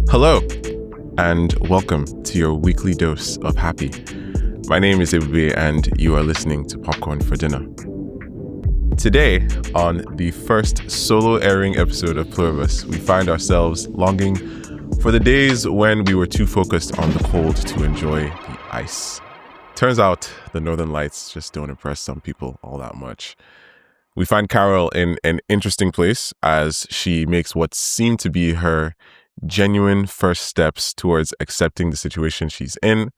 Hello, and welcome to your weekly dose of happy. My name is Ebube, and you are listening to Popcorn for Dinner. Today, on the first solo airing episode of Pluribus, we find ourselves longing for the days when we were too focused on the cold to enjoy the ice. Turns out the northern lights just don't impress some people all that much. We find Carol in an interesting place as she makes what seem to be her genuine first steps towards accepting the situation she's in.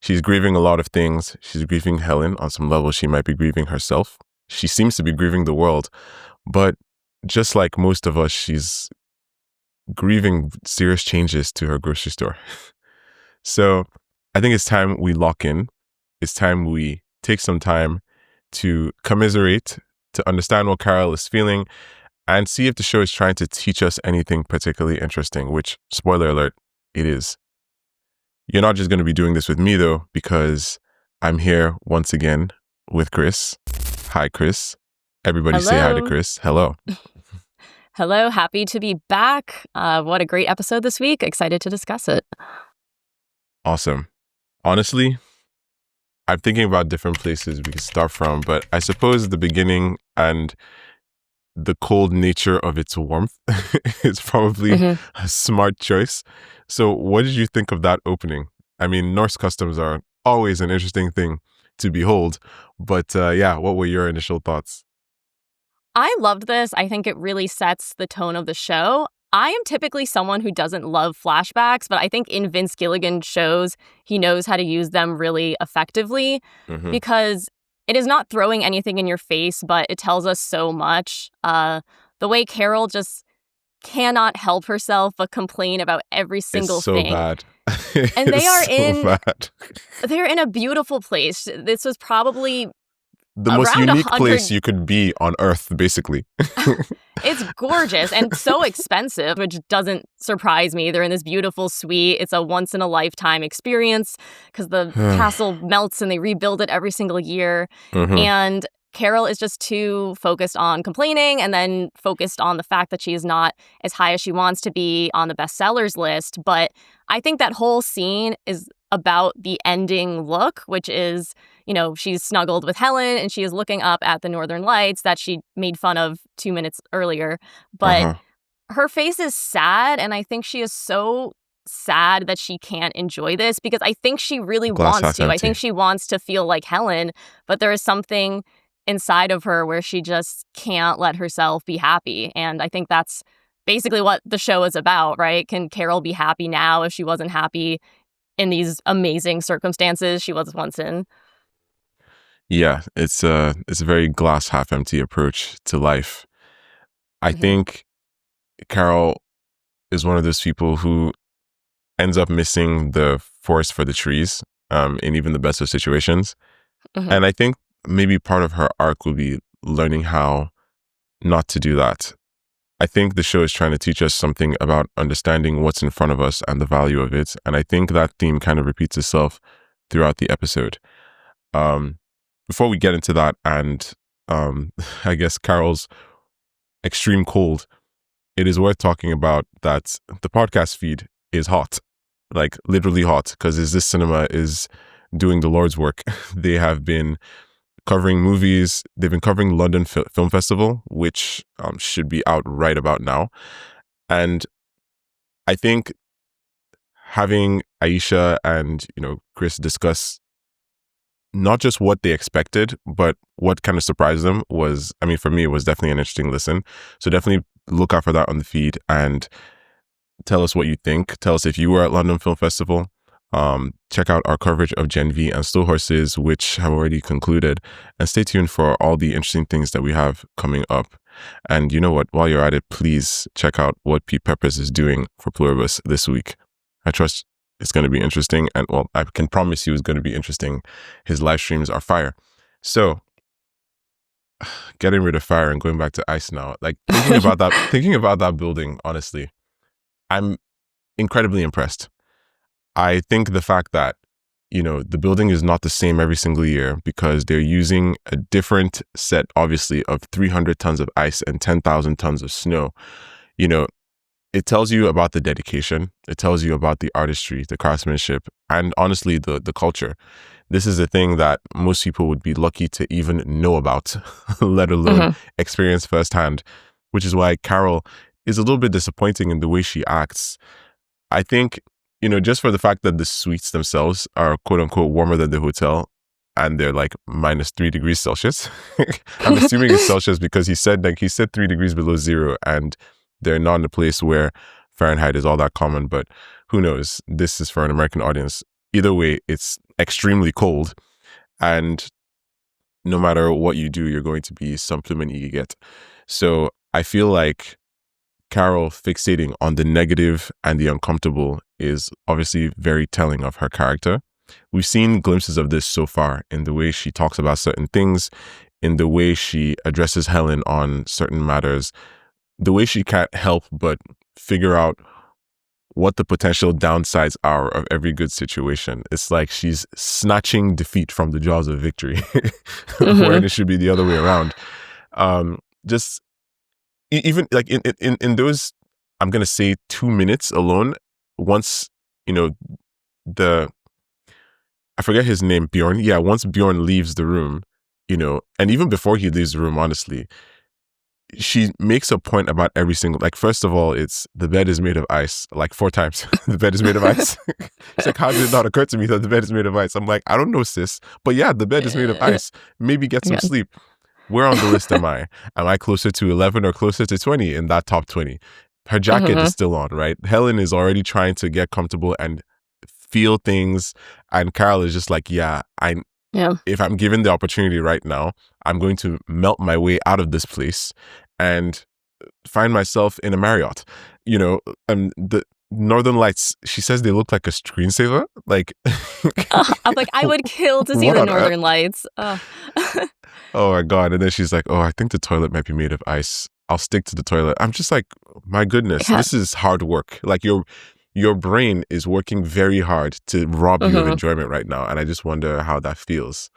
She's grieving a lot of things. She's grieving Helen. On some level, she might be grieving herself. She seems to be grieving the world. But just like most of us, she's grieving serious changes to her grocery store. So I think it's time we lock in. It's time we take some time to commiserate, to understand what Carol is feeling, and see if the show is trying to teach us anything particularly interesting, which, spoiler alert, it is. You're not just going to be doing this with me, though, because I'm here once again with Cris. Hi, Cris. Everybody Hello. Say hi to Cris. Hello. Hello, happy to be back. What a great episode this week. Excited to discuss it. Awesome. Honestly, I'm thinking about different places we could start from, but I suppose the beginning and the cold nature of its warmth is probably a smart choice. So what did you think of that opening? I mean, Norse customs are always an interesting thing to behold, but what were your initial thoughts? I loved this. I think it really sets the tone of the show. I am typically someone who doesn't love flashbacks, but I think in Vince Gilligan's shows, he knows how to use them really effectively because it is not throwing anything in your face, but it tells us so much. The way Carol just cannot help herself but complain about every single It's so thing. bad. And they are bad. They're in a beautiful place. This was probably The most around unique 100 place you could be on Earth, basically. It's gorgeous and so expensive, which doesn't surprise me. They're in this beautiful suite. It's a once-in-a-lifetime experience because the castle melts and they rebuild it every single year. And Carol is just too focused on complaining and then focused on the fact that she is not as high as she wants to be on the bestsellers list. But I think that whole scene is about the ending look, which is, she's snuggled with Helen and she is looking up at the northern lights that she made fun of 2 minutes earlier. But her face is sad, and I think she is so sad that she can't enjoy this because I think she really wants to. I think she wants to feel like Helen, but there is something inside of her where she just can't let herself be happy. And I think that's basically what the show is about, right? Can Carol be happy now if she wasn't happy in these amazing circumstances she was once in? Yeah, it's a very glass half empty approach to life. I think Carol is one of those people who ends up missing the forest for the trees in even the best of situations. And I think maybe part of her arc will be learning how not to do that. I think the show is trying to teach us something about understanding what's in front of us and the value of it. And I think that theme kind of repeats itself throughout the episode. Before we get into that and I guess Carol's extreme cold, it is worth talking about that the podcast feed is hot, like literally hot, because this cinema is doing the Lord's work. They have been covering movies. They've been covering London Film Festival, which should be out right about now. And I think having Aisha and, Cris discuss not just what they expected, but what kind of surprised them was, for me, it was definitely an interesting listen. So definitely look out for that on the feed and tell us what you think. Tell us if you were at London Film Festival. Check out our coverage of Gen V and Still Horses, which have already concluded, and stay tuned for all the interesting things that we have coming up. And you know what? While you're at it, please check out what Pete Peppers is doing for Pluribus this week. I trust it's going to be interesting, and I can promise you it's going to be interesting. His live streams are fire. So, getting rid of fire and going back to ice now. Like thinking about that building, honestly, I'm incredibly impressed. I think the fact that, the building is not the same every single year because they're using a different set, obviously, of 300 tons of ice and 10,000 tons of snow. it tells you about the dedication. It tells you about the artistry, the craftsmanship, and honestly, the culture. This is a thing that most people would be lucky to even know about, let alone experience firsthand, which is why Carol is a little bit disappointing in the way she acts. I think, just for the fact that the suites themselves are quote unquote warmer than the hotel, and they're like -3 degrees Celsius. I'm assuming it's Celsius because he said 3 degrees below zero, and they're not in a place where Fahrenheit is all that common, but who knows? This is for an American audience. Either way, it's extremely cold, and no matter what you do, you're going to be some plume and get. So I feel like Carol fixating on the negative and the uncomfortable is obviously very telling of her character. We've seen glimpses of this so far in the way she talks about certain things, in the way she addresses Helen on certain matters, the way she can't help but figure out what the potential downsides are of every good situation. It's like she's snatching defeat from the jaws of victory, when it should be the other way around. Just even like in those, I'm gonna say 2 minutes alone. Once I forget his name, Bjorn. Yeah, once Bjorn leaves the room, and even before he leaves the room, honestly, she makes a point about every single, like, first of all, it's the bed is made of ice, like 4 times. The bed is made of ice. It's like, how did it not occur to me that the bed is made of ice? I'm like, I don't know, sis. But yeah, the bed is made of ice. Maybe get some sleep. Where on the list am I? Am I closer to 11 or closer to 20 in that top 20? Her jacket is still on, right? Helen is already trying to get comfortable and feel things. And Carol is just like, if I'm given the opportunity right now, I'm going to melt my way out of this place and find myself in a Marriott. The Northern Lights, she says they look like a screensaver. Like, I'm like, I would kill to see the Northern Lights. Oh my God. And then she's like, oh, I think the toilet might be made of ice. I'll stick to the toilet. I'm just like, my goodness, this is hard work. Like, your brain is working very hard to rob you of enjoyment right now. And I just wonder how that feels.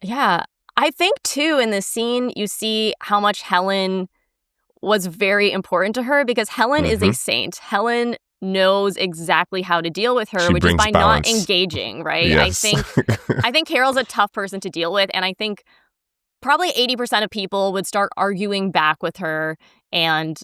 Yeah. I think, too, in this scene, you see how much Helen was very important to her, because Helen is a saint. Helen knows exactly how to deal with her, which is by balance. not engaging, right? Yes. I think Carol's a tough person to deal with. And I think probably 80% of people would start arguing back with her and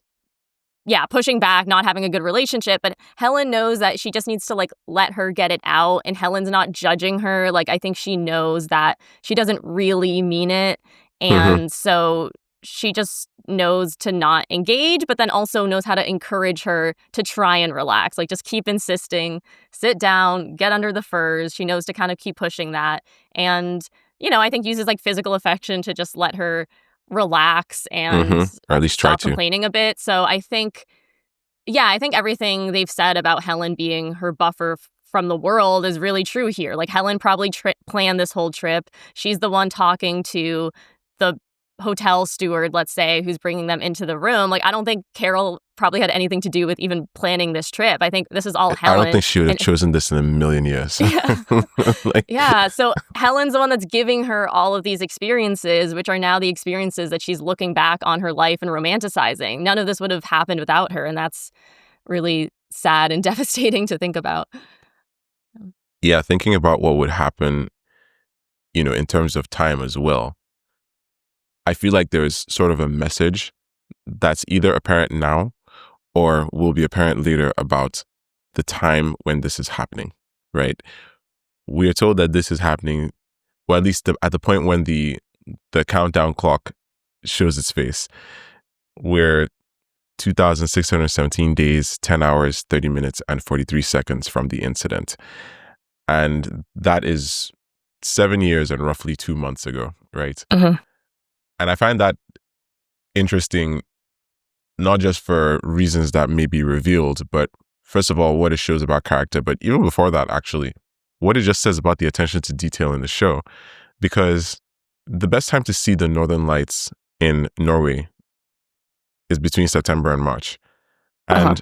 pushing back, not having a good relationship. But Helen knows that she just needs to let her get it out. And Helen's not judging her. I think she knows that she doesn't really mean it. And so she just knows to not engage, but then also knows how to encourage her to try and relax. Just keep insisting, sit down, get under the furs. She knows to kind of keep pushing that. And, I think uses physical affection to just let her relax and or at least try stop to complaining a bit. So I think everything they've said about Helen being her buffer from the world is really true here. Helen probably planned this whole trip. She's the one talking to the hotel steward, let's say, who's bringing them into the room. I don't think Carol probably had anything to do with even planning this trip. I think this is all Helen. I don't think she would have chosen this in a million years. So Helen's the one that's giving her all of these experiences, which are now the experiences that she's looking back on her life and romanticizing. None of this would have happened without her, and that's really sad and devastating to think about. Yeah, thinking about what would happen, in terms of time as well. I feel like there's sort of a message that's either apparent now or will be apparent later about the time when this is happening, right? We are told that this is happening, well, at least at the point when the countdown clock shows its face. We're 2,617 days, 10 hours, 30 minutes, and 43 seconds from the incident. And that is 7 years and roughly 2 months ago, right? And I find that interesting, not just for reasons that may be revealed, but first of all, what it shows about character, but even before that, actually, what it just says about the attention to detail in the show. Because the best time to see the Northern Lights in Norway is between September and March. And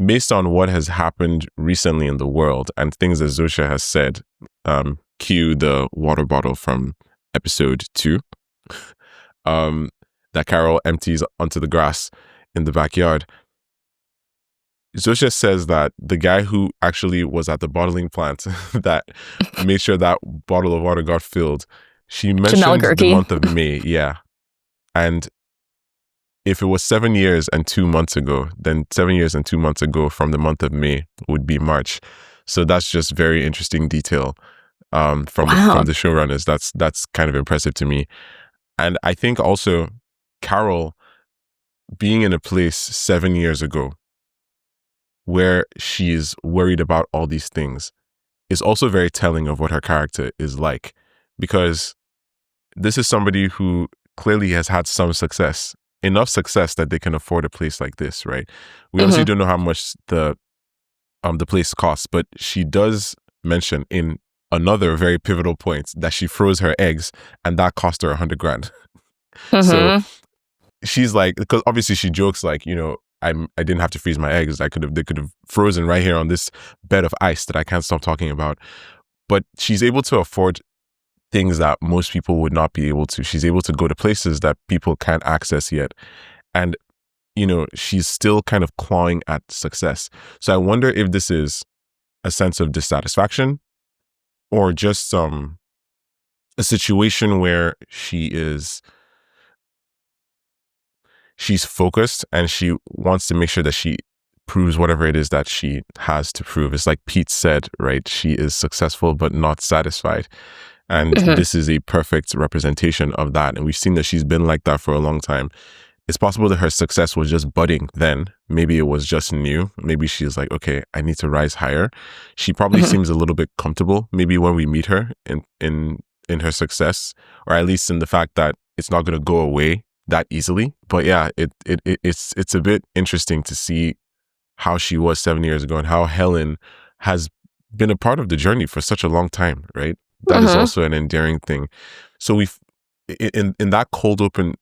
based on what has happened recently in the world and things that Zosha has said, cue the water bottle from episode 2, that Carol empties onto the grass in the backyard. Zosha says that the guy who actually was at the bottling plant that made sure that bottle of water got filled, she Jamel mentioned the Gurki. month of May. Yeah. And if it was 7 years and 2 months ago, then 7 years and 2 months ago from the month of May would be March. So that's just very interesting detail from Wow. the showrunners. That's kind of impressive to me. And I think also Carol being in a place 7 years ago where she's worried about all these things is also very telling of what her character is like, because this is somebody who clearly has had some success, enough success that they can afford a place like this, right? We obviously don't know how much the place costs, but she does mention in another very pivotal point that she froze her eggs and that cost her 100 grand. So she's like, because obviously she jokes like, I didn't have to freeze my eggs. They could have frozen right here on this bed of ice that I can't stop talking about. But she's able to afford things that most people would not be able to. She's able to go to places that people can't access yet. And, she's still kind of clawing at success. So I wonder if this is a sense of dissatisfaction or just a situation where she's focused and she wants to make sure that she proves whatever it is that she has to prove. It's like Pete said, right? She is successful but not satisfied. And this is a perfect representation of that. And we've seen that she's been like that for a long time. It's possible that her success was just budding then. Maybe it was just new. Maybe she's like, okay, I need to rise higher. She probably seems a little bit comfortable. Maybe when we meet her in her success, or at least in the fact that it's not going to go away that easily. But yeah, it's a bit interesting to see how she was 7 years ago and how Helen has been a part of the journey for such a long time, right? That is also an endearing thing. So in that cold open,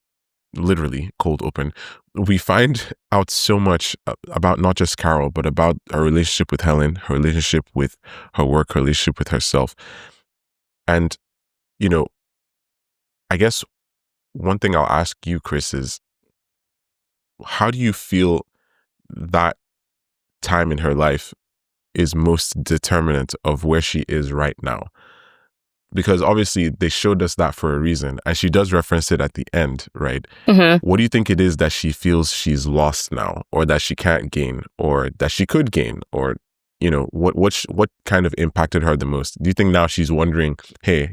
literally cold open, we find out so much about not just Carol, but about her relationship with Helen, her relationship with her work, her relationship with herself. And, I guess one thing I'll ask you, Chris, is how do you feel that time in her life is most determinant of where she is right now? Because obviously they showed us that for a reason. And she does reference it at the end, right? What do you think it is that she feels she's lost now, or that she can't gain, or that she could gain, or, what kind of impacted her the most? Do you think now she's wondering, hey,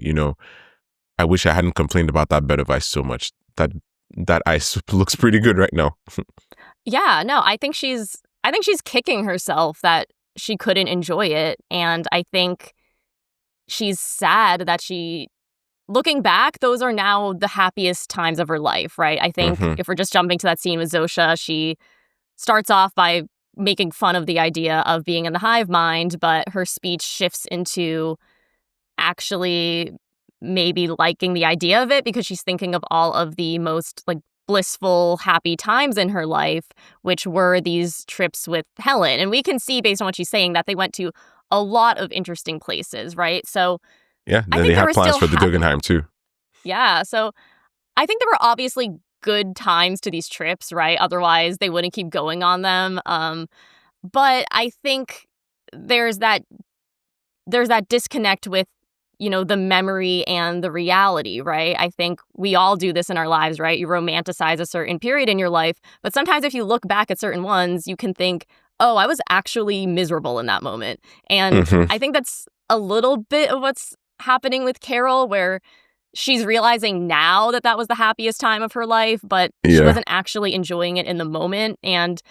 I wish I hadn't complained about that bed of ice so much. That ice looks pretty good right now. Yeah, no, I think she's kicking herself that she couldn't enjoy it. And I think she's sad that looking back, those are now the happiest times of her life, right? I think if we're just jumping to that scene with Zosha, she starts off by making fun of the idea of being in the hive mind, but her speech shifts into actually maybe liking the idea of it because she's thinking of all of the most blissful, happy times in her life, which were these trips with Helen. And we can see based on what she's saying that they went to a lot of interesting places, right? So yeah, I then think they there had were plans still for the Guggenheim too. Yeah, so I think there were obviously good times to these trips, right? Otherwise, they wouldn't keep going on them. But I think there's that disconnect with the memory and the reality, right? I think we all do this in our lives, right? You romanticize a certain period in your life, but sometimes if you look back at certain ones, you can think, oh, I was actually miserable in that moment. And I think that's a little bit of what's happening with Carol, where she's realizing now that was the happiest time of her life, but she wasn't actually enjoying it in the moment. And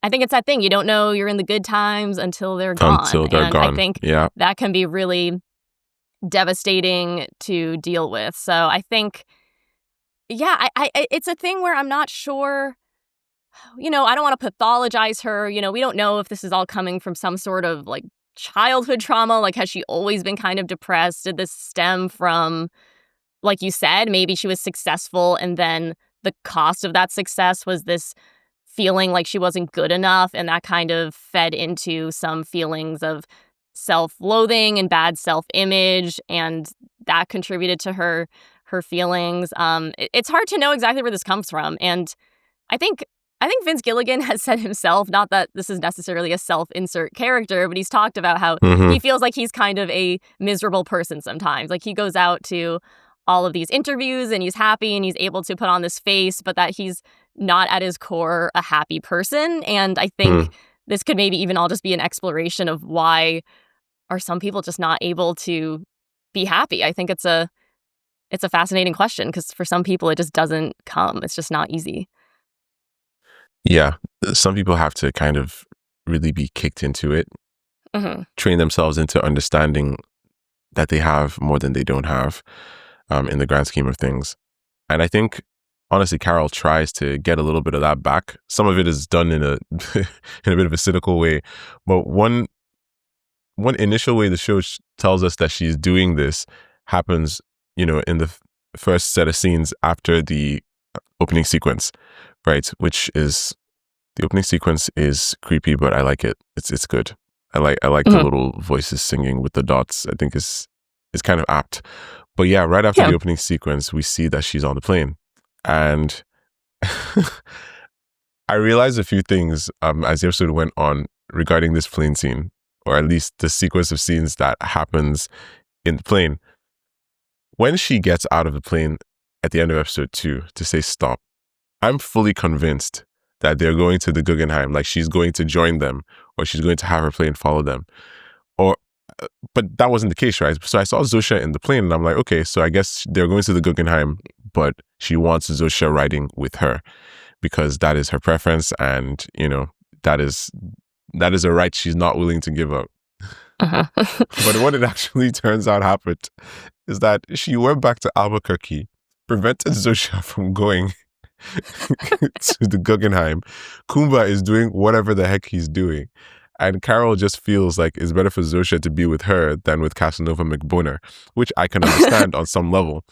I think it's that thing, you don't know you're in the good times until they're gone. And I think that can be really devastating to deal with. So I think, yeah, I it's a thing where I'm not sure, I don't want to pathologize her. We don't know if this is all coming from some sort of childhood trauma. Has she always been kind of depressed? Did this stem from, like you said, maybe she was successful and then the cost of that success was this feeling like she wasn't good enough, and that kind of fed into some feelings of self-loathing and bad self-image, and that contributed to her feelings. It's hard to know exactly where this comes from, and I think I think Vince Gilligan has said himself, not that this is necessarily a self-insert character, but he's talked about how he feels like he's kind of a miserable person sometimes. Like he goes out to all of these interviews and he's happy and he's able to put on this face, but that he's not at his core a happy person. And I think this could maybe even all just be an exploration of why are some people just not able to be happy. I think it's a fascinating question because for some people it just doesn't come. It's just not easy. Yeah, some people have to kind of really be kicked into it, train themselves into understanding that they have more than they don't have in the grand scheme of things. And I think, honestly, Carol tries to get a little bit of that back. Some of it is done in a in a bit of a cynical way, but one initial way the show tells us that she's doing this happens, in the first set of scenes after the opening sequence, right? Which is, the opening sequence is creepy, but I like it. It's good. I like the little voices singing with the dots. I think is kind of apt. But yeah, right after the opening sequence, we see that she's on the plane, and I realized a few things as the episode went on regarding this plane scene, or at least the sequence of scenes that happens in the plane. When she gets out of the plane at the end of episode 2 to say stop, I'm fully convinced that they're going to the Guggenheim, like she's going to join them, or she's going to have her plane follow them. But that wasn't the case, right? So I saw Zosha in the plane and I'm like, okay, so I guess they're going to the Guggenheim, but she wants Zosha riding with her because that is her preference, and that is a right she's not willing to give up. But what it actually turns out happened is that she went back to Albuquerque, prevented Zosha from going to the Guggenheim. Kumba is doing whatever the heck he's doing. And Carol just feels like it's better for Zosha to be with her than with Casanova McBoner, which I can understand on some level.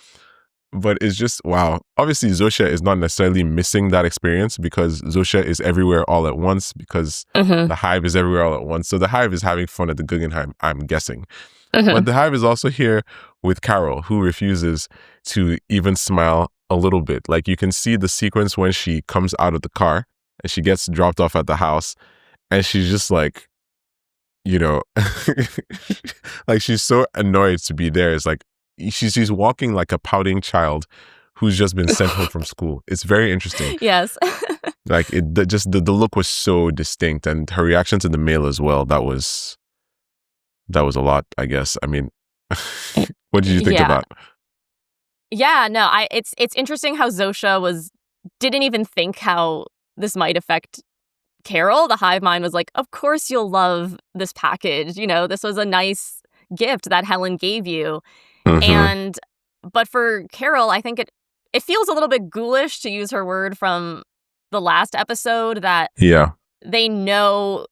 But it's just, wow. Obviously, Zosha is not necessarily missing that experience because Zosha is everywhere all at once, because the Hive is everywhere all at once. So the Hive is having fun at the Guggenheim, I'm guessing. But the Hive is also here with Carol, who refuses to even smile a little bit. Like, you can see the sequence when she comes out of the car and she gets dropped off at the house, and she's just like, like she's so annoyed to be there. It's like, she's walking like a pouting child who's just been sent home from school. It's very interesting. Yes. Like the look was so distinct, and her reaction to the mail as well. That was a lot, I guess. I mean, what did you think of that? Yeah, no, it's interesting how Zosha didn't even think how this might affect Carol. The hive mind was like, of course you'll love this package. This was a nice gift that Helen gave you. But for Carol, I think it feels a little bit ghoulish, to use her word from the last episode, that they know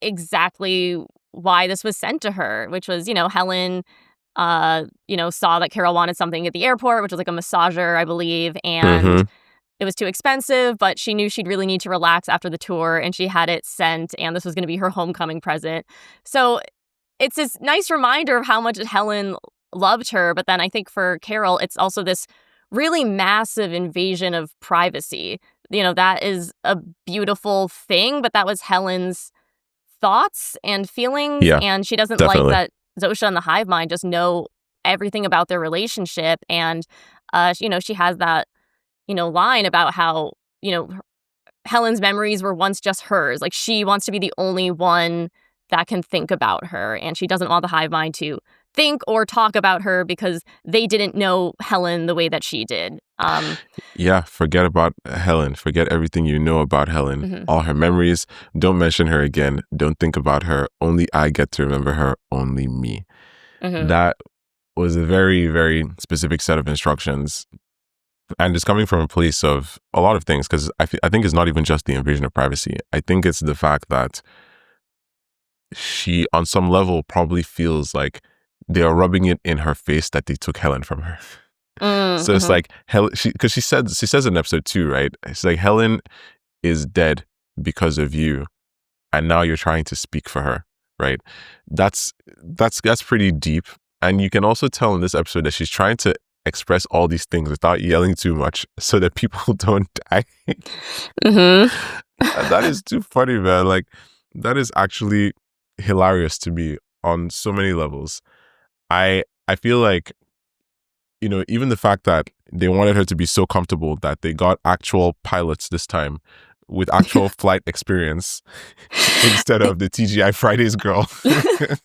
exactly why this was sent to her, which was, Helen, saw that Carol wanted something at the airport, which was like a massager, I believe, and it was too expensive, but she knew she'd really need to relax after the tour, and she had it sent, and this was going to be her homecoming present. So it's this nice reminder of how much Helen loved her, but then I think for Carol, it's also this really massive invasion of privacy. That is a beautiful thing, but that was Helen's thoughts and feelings, and she doesn't like that Zosha and the hive mind just know everything about their relationship. And she has that line about how Helen's memories were once just hers. Like, she wants to be the only one that can think about her, and she doesn't want the hive mind to think or talk about her because they didn't know Helen the way that she did. Forget about Helen. Forget everything you know about Helen. All her memories. Don't mention her again. Don't think about her. Only I get to remember her. Only me. That was a very, very specific set of instructions. And it's coming from a place of a lot of things, because I think it's not even just the invasion of privacy. I think it's the fact that she, on some level, probably feels like they are rubbing it in her face that they took Helen from her. So it's like, Helen, because she says in episode 2, right? It's like, Helen is dead because of you, and now you're trying to speak for her, right? That's pretty deep. And you can also tell in this episode that she's trying to express all these things without yelling too much so that people don't die. That is too funny, man. Like, that is actually hilarious to me on so many levels. I feel like, even the fact that they wanted her to be so comfortable that they got actual pilots this time with actual flight experience instead of the TGI Fridays girl. That's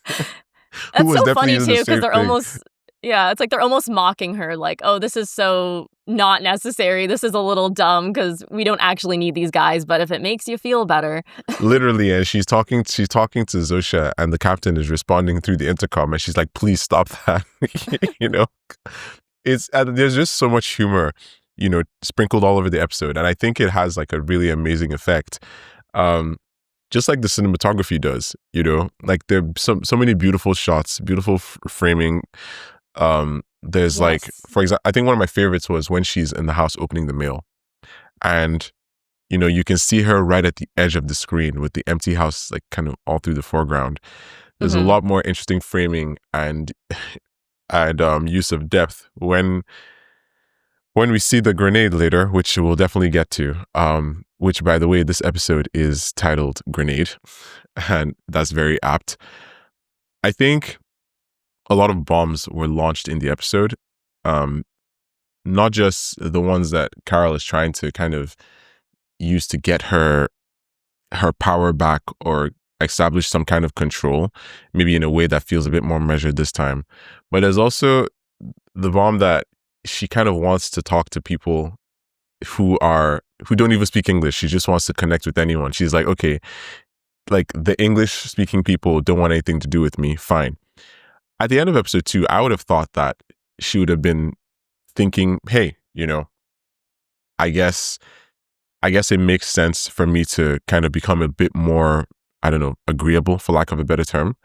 so funny too, because they're almost, it's like they're almost mocking her, like, oh, this is so not necessary. This is a little dumb because we don't actually need these guys, but if it makes you feel better. Literally, and she's talking to Zosha, and the captain is responding through the intercom, and she's like, please stop that. There's just so much humor, sprinkled all over the episode, and I think it has like a really amazing effect. Just like the cinematography does, like there are so many beautiful shots, beautiful framing. There's like, for example, I think one of my favorites was when she's in the house opening the mail, and you can see her right at the edge of the screen with the empty house, like kind of all through the foreground. There's a lot more interesting framing and use of depth when we see the grenade later, which we'll definitely get to. Which, by the way, this episode is titled Grenade, and that's very apt. I think a lot of bombs were launched in the episode, not just the ones that Carol is trying to kind of use to get her power back or establish some kind of control, maybe in a way that feels a bit more measured this time. But there's also the bomb that she kind of wants to talk to people who don't even speak English. She just wants to connect with anyone. She's like, okay, like the English speaking people don't want anything to do with me. Fine. At the end of episode 2, I would have thought that she would have been thinking, hey, I guess it makes sense for me to kind of become a bit more, I don't know, agreeable, for lack of a better term.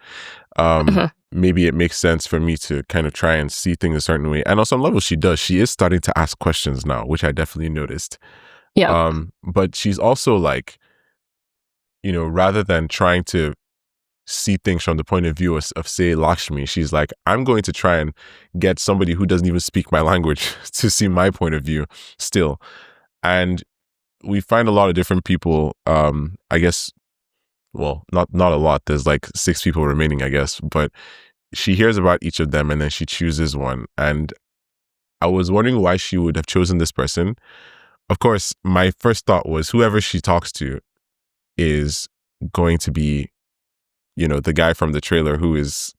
Maybe it makes sense for me to kind of try and see things a certain way. And on some level, she does. She is starting to ask questions now, which I definitely noticed. Yeah. But she's also like, rather than trying to see things from the point of view of say, Lakshmi, she's like, I'm going to try and get somebody who doesn't even speak my language to see my point of view still. And we find a lot of different people, I guess. Well, not a lot. There's like 6 people remaining, I guess. But she hears about each of them and then she chooses one. And I was wondering why she would have chosen this person. Of course, my first thought was whoever she talks to is going to be, the guy from the trailer who is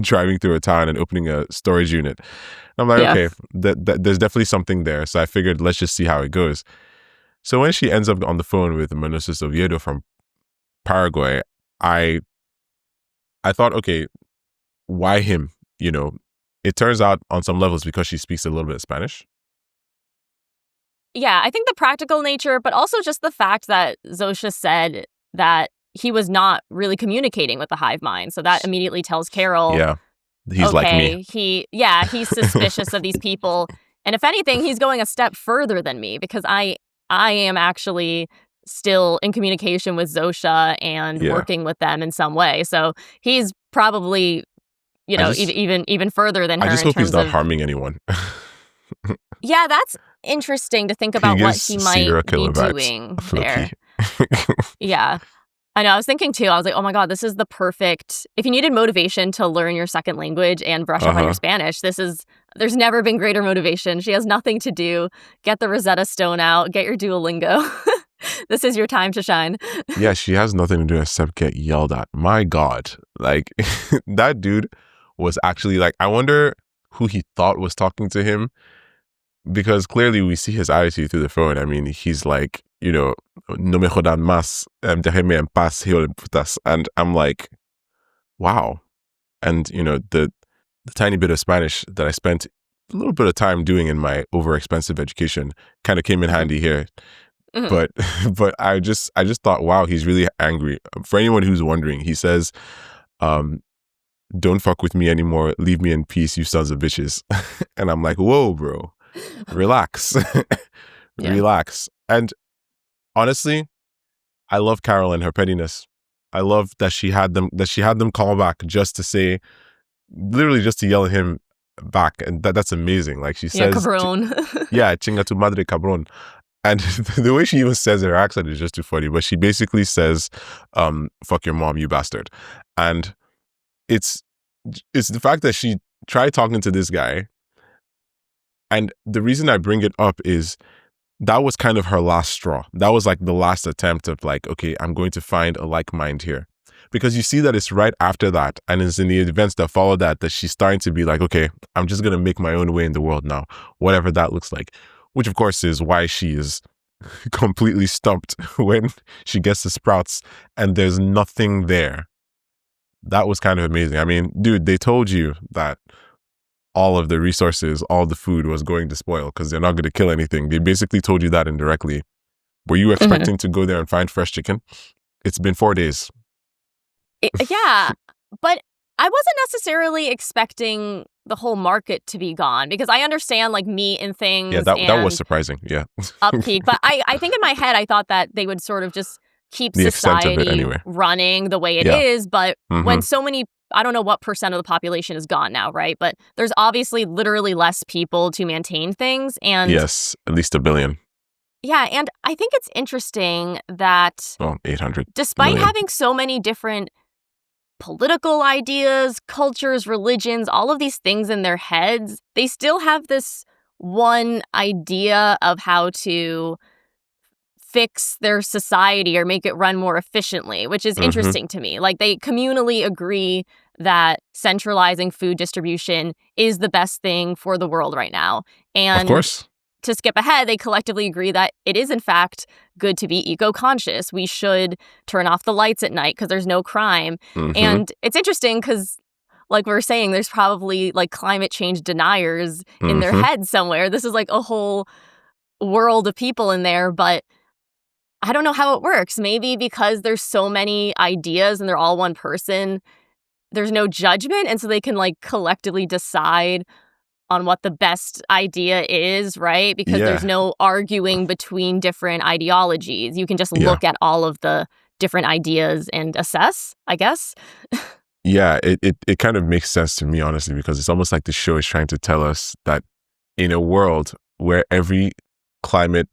driving through a town and opening a storage unit. I'm like, okay, there's definitely something there. So I figured, let's just see how it goes. So when she ends up on the phone with Manosis Oviedo from Paraguay, I thought, okay, why him? It turns out on some levels because she speaks a little bit of Spanish. Yeah, I think the practical nature, but also just the fact that Zosha said that he was not really communicating with the hive mind. So that immediately tells Carol, he's like me. He's suspicious of these people. And if anything, he's going a step further than me because I am actually still in communication with Zosha and working with them in some way. So he's probably, even further than her. I just hope he's not harming anyone. Yeah, that's interesting to think about what he might be doing there. Yeah. I know. I was thinking too, I was like, oh my God, this is the perfect, if you needed motivation to learn your second language and brush up on your Spanish, there's never been greater motivation. She has nothing to do. Get the Rosetta Stone out, get your Duolingo. This is your time to shine. Yeah, she has nothing to do except get yelled at. My God. Like, that dude was actually like, I wonder who he thought was talking to him. Because clearly we see his attitude through the phone. I mean, he's like, no me jodan más, déjeme en paz, hijo de putas. And I'm like, wow. And, the tiny bit of Spanish that I spent a little bit of time doing in my overexpensive education kind of came in handy here. But I just thought, wow, he's really angry. For anyone who's wondering, he says, don't fuck with me anymore. Leave me in peace, you sons of bitches. And I'm like, whoa, bro. Relax. Relax. And honestly, I love Carol and her pettiness. I love that she had them call back just to say, literally just to yell at him, back, and that's amazing. Like she Yeah, says, cabron. yeah, chinga tu madre cabron. And the way she even says it, her accent is just too funny. But she basically says, fuck your mom, you bastard. And it's the fact that she tried talking to this guy. And the reason I bring it up is that was kind of her last straw. That was like the last attempt of like, okay, I'm going to find a like mind here. Because you see that it's right after that, and it's in the events that follow that she's starting to be like, okay, I'm just going to make my own way in the world now, whatever that looks like. Which, of course, is why she is completely stumped when she gets the sprouts and there's nothing there. That was kind of amazing. I mean, dude, they told you that all of the resources, all the food was going to spoil because they're not going to kill anything. They basically told you that indirectly. Were you expecting to go there and find fresh chicken? It's been 4 days. Yeah, but I wasn't necessarily expecting the whole market to be gone because I understand like meat and things. Yeah, that was surprising. Yeah. Upkeep. But I think in my head, I thought that they would sort of just keep the extent of it society anyway. running the way it is. But when so many, I don't know what percent of the population is gone now, right? But there's obviously literally less people to maintain things. And yes, at least 1 billion. Yeah, and I think it's interesting that 800 despite million. having so many different political ideas, cultures, religions, all of these things in their heads, they still have this one idea of how to fix their society or make it run more efficiently, which is interesting to me. Like they communally agree that centralizing food distribution is the best thing for the world right now. And of course, to skip ahead, they collectively agree that it is, in fact, good to be eco-conscious. We should turn off the lights at night because there's no crime. And it's interesting because, like we were saying, there's probably like climate change deniers in their heads somewhere. This is like a whole world of people in there, but I don't know how it works. Maybe because there's so many ideas and they're all one person, there's no judgment. And so they can like collectively decide on what the best idea is, right? Because there's no arguing between different ideologies. You can just look at all of the different ideas and assess, I guess. Yeah, it kind of makes sense to me, honestly, because it's almost like the show is trying to tell us that in a world where every climate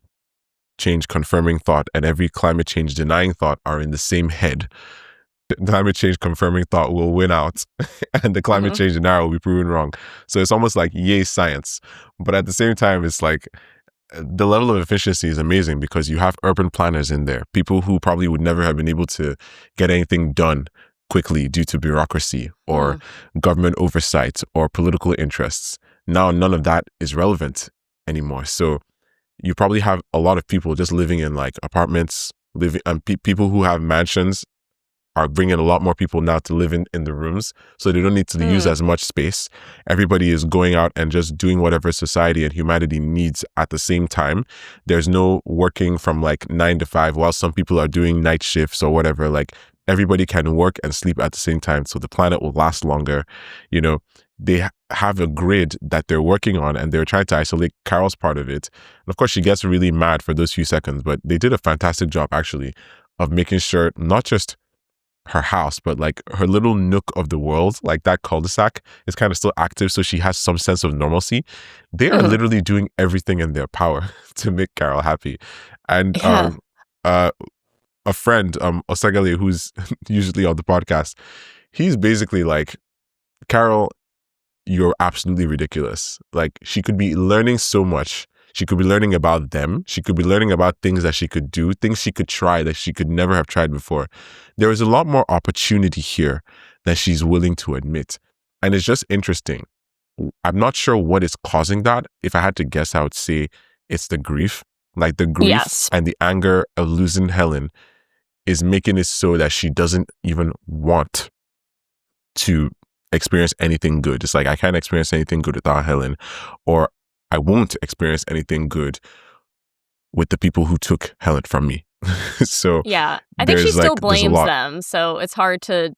change confirming thought and every climate change denying thought are in the same head, climate change confirming thought will win out and the climate change denier will be proven wrong. So it's almost like yay science. But at the same time, it's like the level of efficiency is amazing because you have urban planners in there, people who probably would never have been able to get anything done quickly due to bureaucracy or government oversight or political interests. Now, none of that is relevant anymore. So you probably have a lot of people just living in like apartments, people who have mansions are bringing a lot more people now to live in the rooms, so they don't need to use as much space. Everybody is going out and just doing whatever society and humanity needs at the same time. There's no working from like 9 to 5 while some people are doing night shifts or whatever. Like everybody can work and sleep at the same time, so the planet will last longer. You know, they have a grid that they're working on and they're trying to isolate Carol's part of it. And of course, she gets really mad for those few seconds, but they did a fantastic job actually of making sure not just her house, but like her little nook of the world, like that cul-de-sac is kind of still active, so she has some sense of normalcy. They are literally doing everything in their power to make Carol happy. And a friend, Osagale, who's usually on the podcast, he's basically like, Carol, you're absolutely ridiculous. Like she could be learning so much. She could be learning about them. She could be learning about things that she could do, things she could try that she could never have tried before. There is a lot more opportunity here than she's willing to admit. And it's just interesting. I'm not sure what is causing that. If I had to guess, I would say it's the grief. Like the grief and the anger of losing Helen is making it so that she doesn't even want to experience anything good. It's like, I can't experience anything good without Helen, or I won't experience anything good with the people who took Helen from me. So yeah, I think she still blames them. So it's hard to,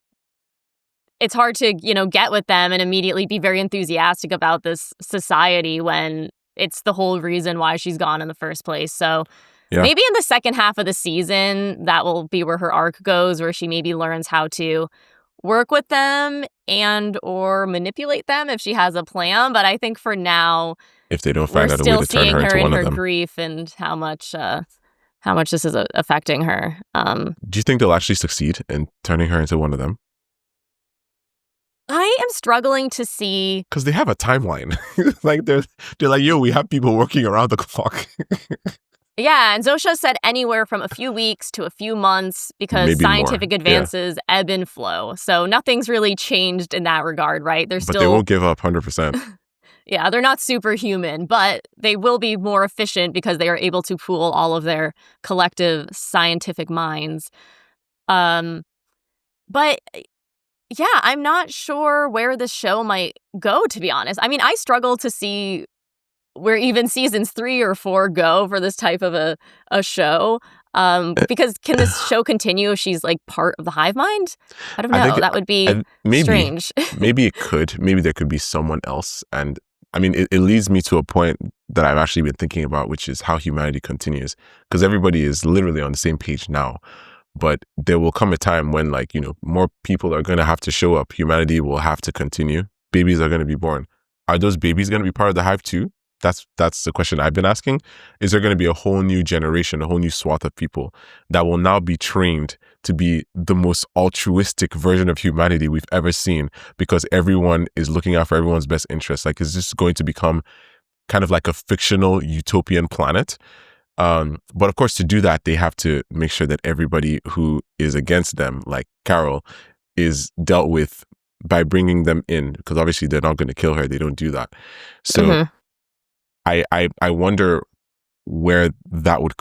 you know, get with them and immediately be very enthusiastic about this society when it's the whole reason why she's gone in the first place. So maybe in the second half of the season, that will be where her arc goes, where she maybe learns how to work with them and or manipulate them if she has a plan. But I think for now, If they don't we're find out a way still to turn seeing her her into in one of her them. grief and how much this is affecting her. Do you think they'll actually succeed in turning her into one of them? I am struggling to see, because they have a timeline. Like they're like, yo, we have people working around the clock. yeah, and Zosha said anywhere from a few weeks to a few months because Maybe more. scientific advances ebb and flow. So nothing's really changed in that regard, right? They're But still, they won't give up 100%. yeah, they're not superhuman, but they will be more efficient because they are able to pool all of their collective scientific minds. But yeah, I'm not sure where this show might go, to be honest. I mean, I struggle to see where even seasons 3 or 4 go for this type of a show. Because can this show continue if she's like part of the hive mind? I don't know. I think That would be maybe strange. maybe it could. Maybe there could be someone else. And I mean, it leads me to a point that I've actually been thinking about, which is how humanity continues. Because everybody is literally on the same page now. But there will come a time when, like, you know, more people are going to have to show up. Humanity will have to continue. Babies are going to be born. Are those babies going to be part of the hive too? That's the question I've been asking. Is there going to be a whole new generation, a whole new swath of people that will now be trained to be the most altruistic version of humanity we've ever seen because everyone is looking out for everyone's best interests? Like, is this going to become kind of like a fictional utopian planet? But of course, to do that, they have to make sure that everybody who is against them, like Carol, is dealt with by bringing them in, because obviously they're not going to kill her. They don't do that. So I wonder where that would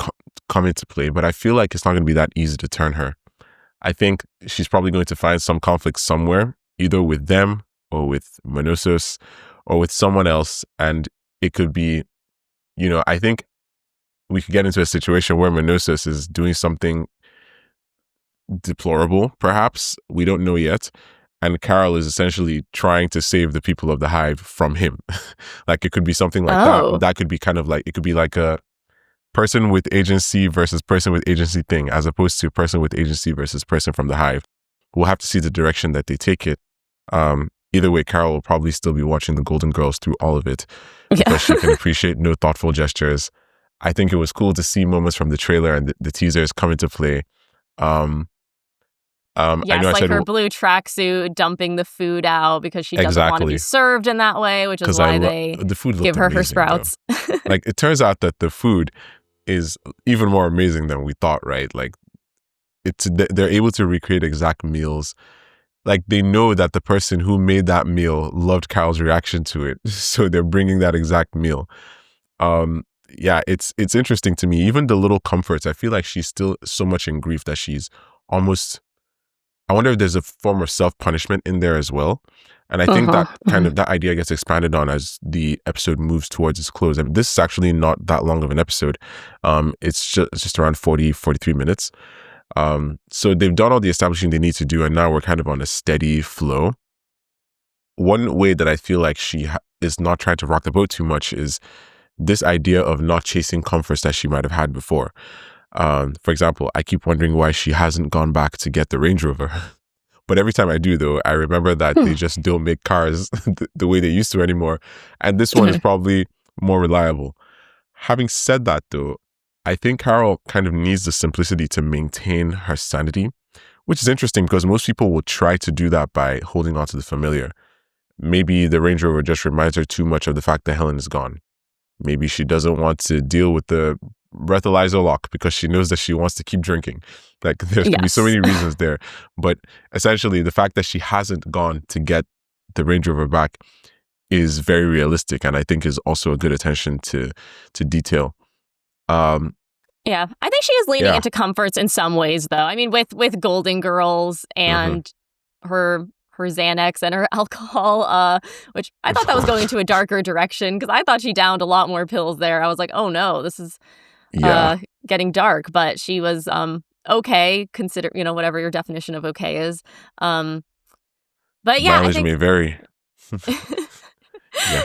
come into play, but I feel like it's not going to be that easy to turn her. I think she's probably going to find some conflict somewhere, either with them or with Monosos or with someone else. And it could be, you know, I think we could get into a situation where Monosos is doing something deplorable, perhaps. We don't know yet. And Carol is essentially trying to save the people of the hive from him. Like, it could be something like that. That could be kind of like, it could be like a person with agency versus person with agency thing, as opposed to person with agency versus person from the hive. We'll have to see the direction that they take it. Either way, Carol will probably still be watching the Golden Girls through all of it because she can appreciate no thoughtful gestures. I think it was cool to see moments from the trailer and the teasers come into play. Yes, I know like I said, her blue tracksuit dumping the food out because she doesn't want to be served in that way, which is why they the food give her amazing, sprouts. Like, it turns out that the food is even more amazing than we thought, right? Like, they're able to recreate exact meals. Like, they know that the person who made that meal loved Carol's reaction to it, so they're bringing that exact meal. Yeah, it's interesting to me. Even the little comforts, I feel like she's still so much in grief that she's almost, I wonder if there's a form of self-punishment in there as well. And I think that kind of, that idea gets expanded on as the episode moves towards its close. I mean, this is actually not that long of an episode. It's just around 43 minutes. So they've done all the establishing they need to do, and now we're kind of on a steady flow. One way that I feel like she is not trying to rock the boat too much is this idea of not chasing comforts that she might have had before. For example, I keep wondering why she hasn't gone back to get the Range Rover. But every time I do, though, I remember that they just don't make cars the way they used to anymore. And this one is probably more reliable. Having said that, though, I think Carol kind of needs the simplicity to maintain her sanity, which is interesting because most people will try to do that by holding on to the familiar. Maybe the Range Rover just reminds her too much of the fact that Helen is gone. Maybe she doesn't want to deal with the breathalyzer lock because she knows that she wants to keep drinking. Like, there could be so many reasons there. But essentially, the fact that she hasn't gone to get the Range Rover back is very realistic, and I think is also a good attention to detail. Yeah, I think she is leaning into comforts in some ways, though. I mean, with Golden Girls and her Xanax and her alcohol, which I thought that was going into a darker direction because I thought she downed a lot more pills there. I was like, oh no, this is getting dark. But she was okay, consider, you know, whatever your definition of okay is. But yeah, mileage I think may vary.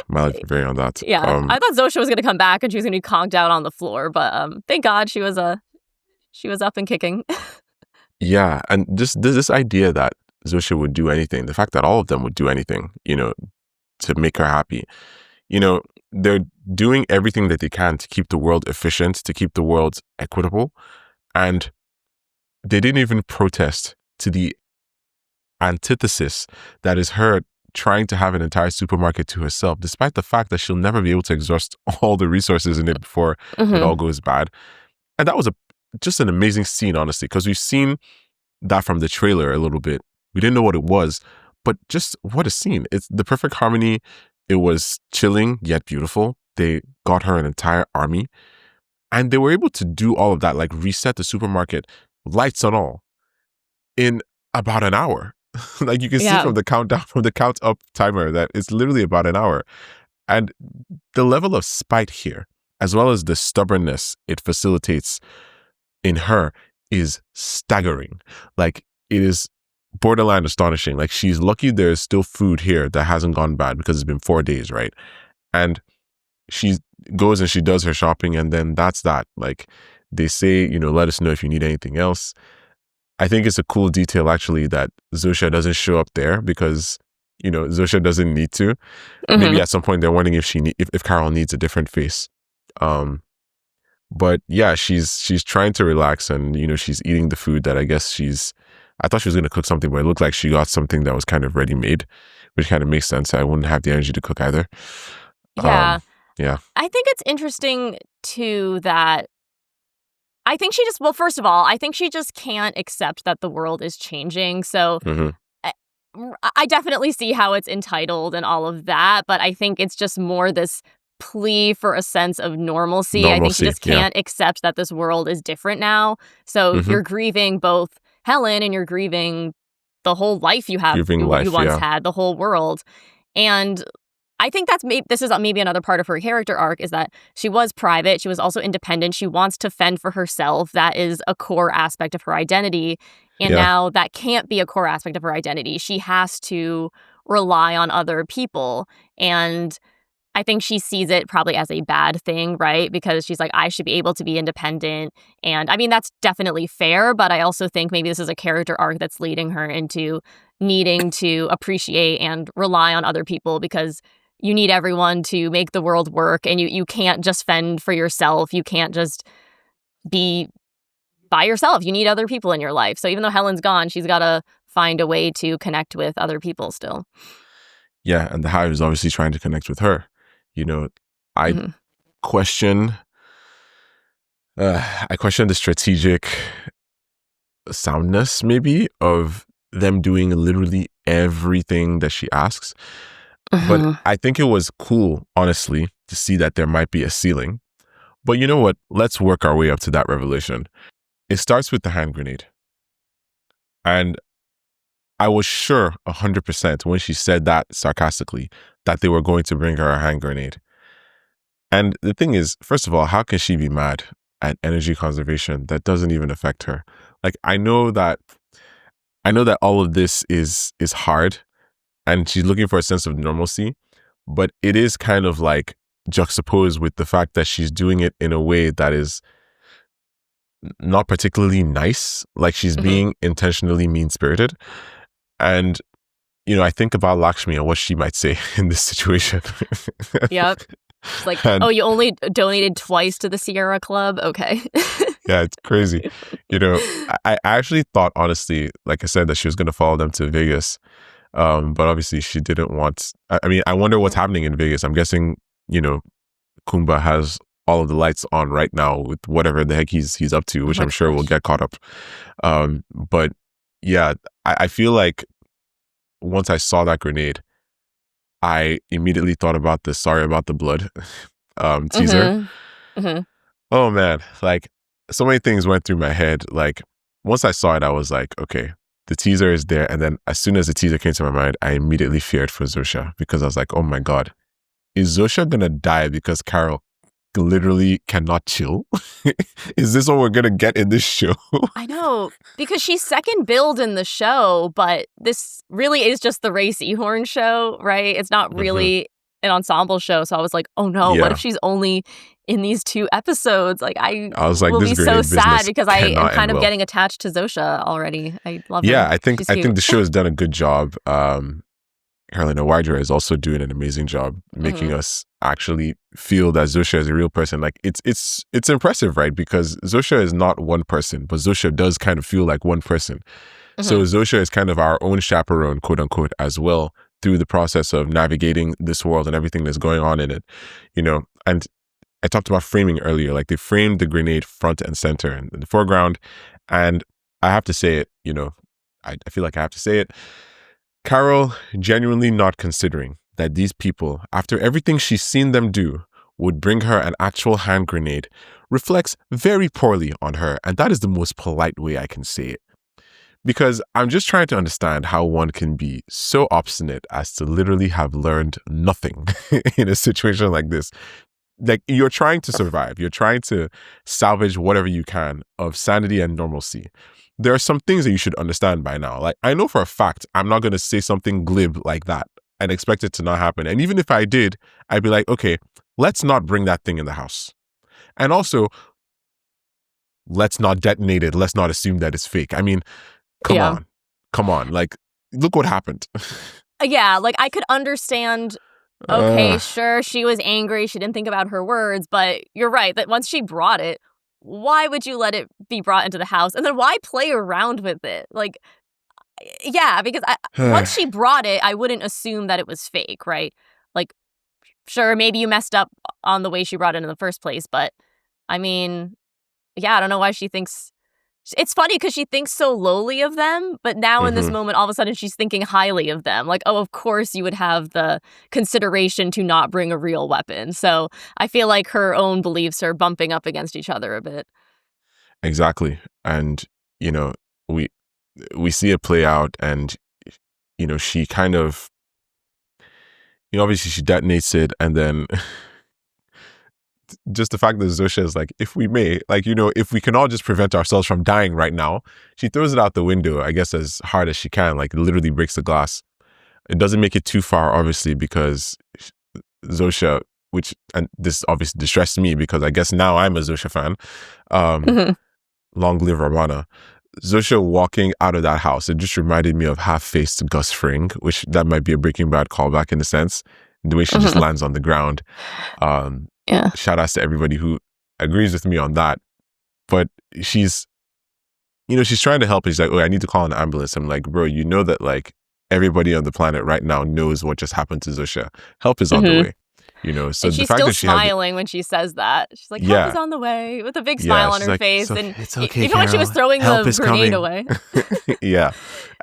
Mileage may vary on that. Yeah, I thought Zosha was going to come back and she was going to be conked out on the floor, but thank God she was up and kicking. Yeah, and this idea that Zusha would do anything, the fact that all of them would do anything, to make her happy. They're doing everything that they can to keep the world efficient, to keep the world equitable. And they didn't even protest to the antithesis that is her trying to have an entire supermarket to herself, despite the fact that she'll never be able to exhaust all the resources in it before it all goes bad. And that was just an amazing scene, honestly, because we've seen that from the trailer a little bit. We didn't know what it was, but just what a scene. It's the perfect harmony. It was chilling yet beautiful. They got her an entire army, and they were able to do all of that, like reset the supermarket, lights and all, in about an hour. Like you can see from the count up timer that it's literally about an hour. And the level of spite here, as well as the stubbornness it facilitates in her, is staggering. Like, it is borderline astonishing. Like, she's lucky there's still food here that hasn't gone bad because it's been 4 days, right? And she goes and she does her shopping, and then that's that. Like, they say, let us know if you need anything else. I think it's a cool detail, actually, that Zusha doesn't show up there because, Zusha doesn't need to. Maybe at some point they're wondering if Carol needs a different face. But yeah, she's trying to relax, and, she's eating the food that I guess I thought she was going to cook something, but it looked like she got something that was kind of ready-made, which kind of makes sense. I wouldn't have the energy to cook either. Yeah. Yeah. I think it's interesting, too, that I think first of all, I think she just can't accept that the world is changing. So I definitely see how it's entitled and all of that, but I think it's just more this plea for a sense of normalcy. I think she just can't accept that this world is different now. So you're grieving both Helen and you're grieving the whole life you once had, the whole world. And I think this is maybe another part of her character arc, is that she was private. She was also independent. She wants to fend for herself. That is a core aspect of her identity. And now that can't be a core aspect of her identity. She has to rely on other people. And I think she sees it probably as a bad thing, right? Because she's like, I should be able to be independent. And I mean, that's definitely fair. But I also think maybe this is a character arc that's leading her into needing to appreciate and rely on other people, because you need everyone to make the world work, and you can't just fend for yourself. You can't just be by yourself. You need other people in your life. So even though Helen's gone, she's got to find a way to connect with other people still. Yeah, and the Hive is obviously trying to connect with her. I question the strategic soundness, maybe, of them doing literally everything that she asks. But I think it was cool, honestly, to see that there might be a ceiling. But you know what? Let's work our way up to that revelation. It starts with the hand grenade. And I was sure 100% when she said that sarcastically that they were going to bring her a hand grenade. And the thing is, first of all, how can she be mad at energy conservation that doesn't even affect her? Like, I know that all of this is hard, and she's looking for a sense of normalcy, but it is kind of like juxtaposed with the fact that she's doing it in a way that is not particularly nice. Like, she's being intentionally mean-spirited. And, I think about Lakshmi and what she might say in this situation. Yep. It's like, you only donated twice to the Sierra Club? Okay. Yeah, it's crazy. I actually thought, honestly, like I said, that she was going to follow them to Vegas. But obviously she didn't want... I mean, I wonder what's happening in Vegas. I'm guessing, Kumba has all of the lights on right now with whatever the heck he's up to, which I'm sure will get caught up. But yeah, I feel like once I saw that grenade, I immediately thought about the Sorry About the Blood teaser. Oh man, like, so many things went through my head. Like, once I saw it, I was like, okay, the teaser is there. And then as soon as the teaser came to my mind, I immediately feared for Zusha, because I was like, oh my God, is Zusha going to die because Carol literally cannot chill? Is this what we're going to get in this show? I know, because she's second billed in the show, but this really is just the Ray Seahorn show, right? It's not really an ensemble show. So I was like, oh no, what if she's only in these 2 episodes. Like, I was like, will this be so grenade sad business because I am cannot end kind of well. getting attached to Zosha already. I love Yeah, her. I think She's I cute. think the show has done a good job. Helen Owydra is also doing an amazing job making us actually feel that Zosha is a real person. Like it's impressive, right? Because Zosha is not one person, but Zosha does kind of feel like one person. So Zosha is kind of our own chaperone, quote unquote, as well, through the process of navigating this world and everything that's going on in it, you know. And I talked about framing earlier. Like, they framed the grenade front and center in the foreground, and I have to say it, you know, I feel like I have to say it. Carol genuinely not considering that these people, after everything she's seen them do, would bring her an actual hand grenade reflects very poorly on her. And that is the most polite way I can say it. Because I'm just trying to understand how one can be so obstinate as to literally have learned nothing in a situation like this. Like, you're trying to survive. You're trying to salvage whatever you can of sanity and normalcy. There are some things that you should understand by now. Like, I know for a fact I'm not going to say something glib like that and expect it to not happen. And even if I did, I'd be like, okay, let's not bring that thing in the house. And also, let's not detonate it. Let's not assume that it's fake. I mean, come on. Like, look what happened. Yeah, like, I could understand, okay, sure, she was angry. She didn't think about her words. But you're right that once she brought it, why would you let it be brought into the house? And then why play around with it? Like, yeah, because once she brought it, I wouldn't assume that it was fake, right? Like, sure, maybe you messed up on the way she brought it in the first place. But, I mean, yeah, I don't know why she thinks... It's funny because she thinks so lowly of them, but now in this moment, all of a sudden she's thinking highly of them. Like, oh, of course you would have the consideration to not bring a real weapon. So I feel like her own beliefs are bumping up against each other a bit. Exactly. And, you know, we see it play out, and, you know, she kind of, you know, obviously she detonates it, and then just the fact that Zosha is like, if we may, like, you know, if we can all just prevent ourselves from dying right now, she throws it out the window, I guess, as hard as she can, like, literally breaks the glass. It doesn't make it too far, obviously, because Zosha, and this obviously distressed me because I guess now I'm a Zosha fan. Long live Ravana. Zosha walking out of that house, it just reminded me of half-faced Gus Fring, which that might be a Breaking Bad callback in a sense. The way she just lands on the ground. Shout outs to everybody who agrees with me on that. But she's trying to help. She's like, oh, I need to call an ambulance. I'm like, bro, you know that, like, everybody on the planet right now knows what just happened to Zosha. Help is on the way. You know, so and the she's fact still that she smiling when she says that. She's like, help is on the way, with a big smile on her face. And it's okay, even when she was throwing the grenade away. Yeah.